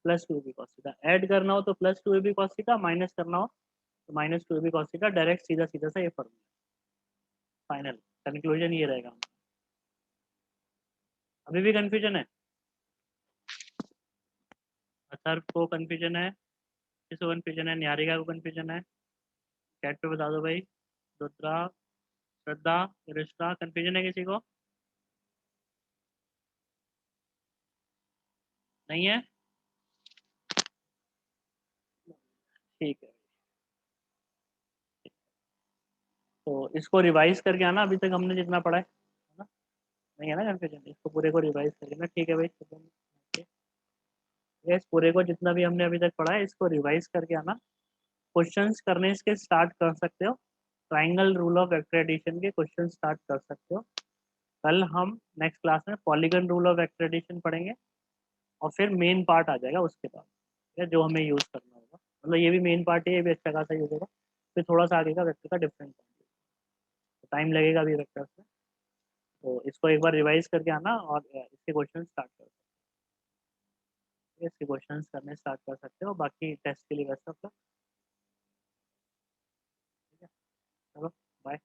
plus 2ab cos थीटा। ऐड करना हो तो plus 2ab cos theta, minus करना हो तो minus 2ab cos theta. Direct सीधा सीधा सा ये फॉर्मूला, फाइनल कंक्लूजन ये रहेगा। अभी भी कंफ्यूजन है? अथर को कंफ्यूजन है, किसको कंफ्यूजन है, निहारिका को कंफ्यूजन है? चैट पे बता दो भाई। रुद्रा, श्रद्धा, रिश्ता, कंफ्यूजन है किसी को? नहीं है? ठीक है, तो इसको रिवाइज करके आना, अभी तक हमने जितना पढ़ा है ना? नहीं है ना कंफ्यूजन? इसको पूरे को रिवाइज करके ना, ठीक है भाई। इस पूरे को जितना भी हमने अभी तक पढ़ा है, इसको रिवाइज करके आना। क्वेश्चंस करने इसके स्टार्ट कर सकते हो, triangle rule of vector addition के क्वेश्चन स्टार्ट कर सकते हो। कल हम नेक्स्ट क्लास में polygon rule of vector addition पढ़ेंगे, और फिर मेन पार्ट आ जाएगा उसके बाद, या जो हमें यूज़ करना होगा। मतलब ये भी मेन पार्ट है, ये भी अच्छा खासा यूज होगा। फिर थोड़ा सा आगे का वेक्टर का डिफरेंस, टाइम लगेगा अभी वेक्टर्स में। तो इसको एक बार रिवाइज करके आना, और इसके क्वेश्चन स्टार्ट कर सकते हो, इसके क्वेश्चन करने स्टार्ट कर सकते हो। बाकी टेस्ट के लिए वैसा, ठीक है, चलो बाय।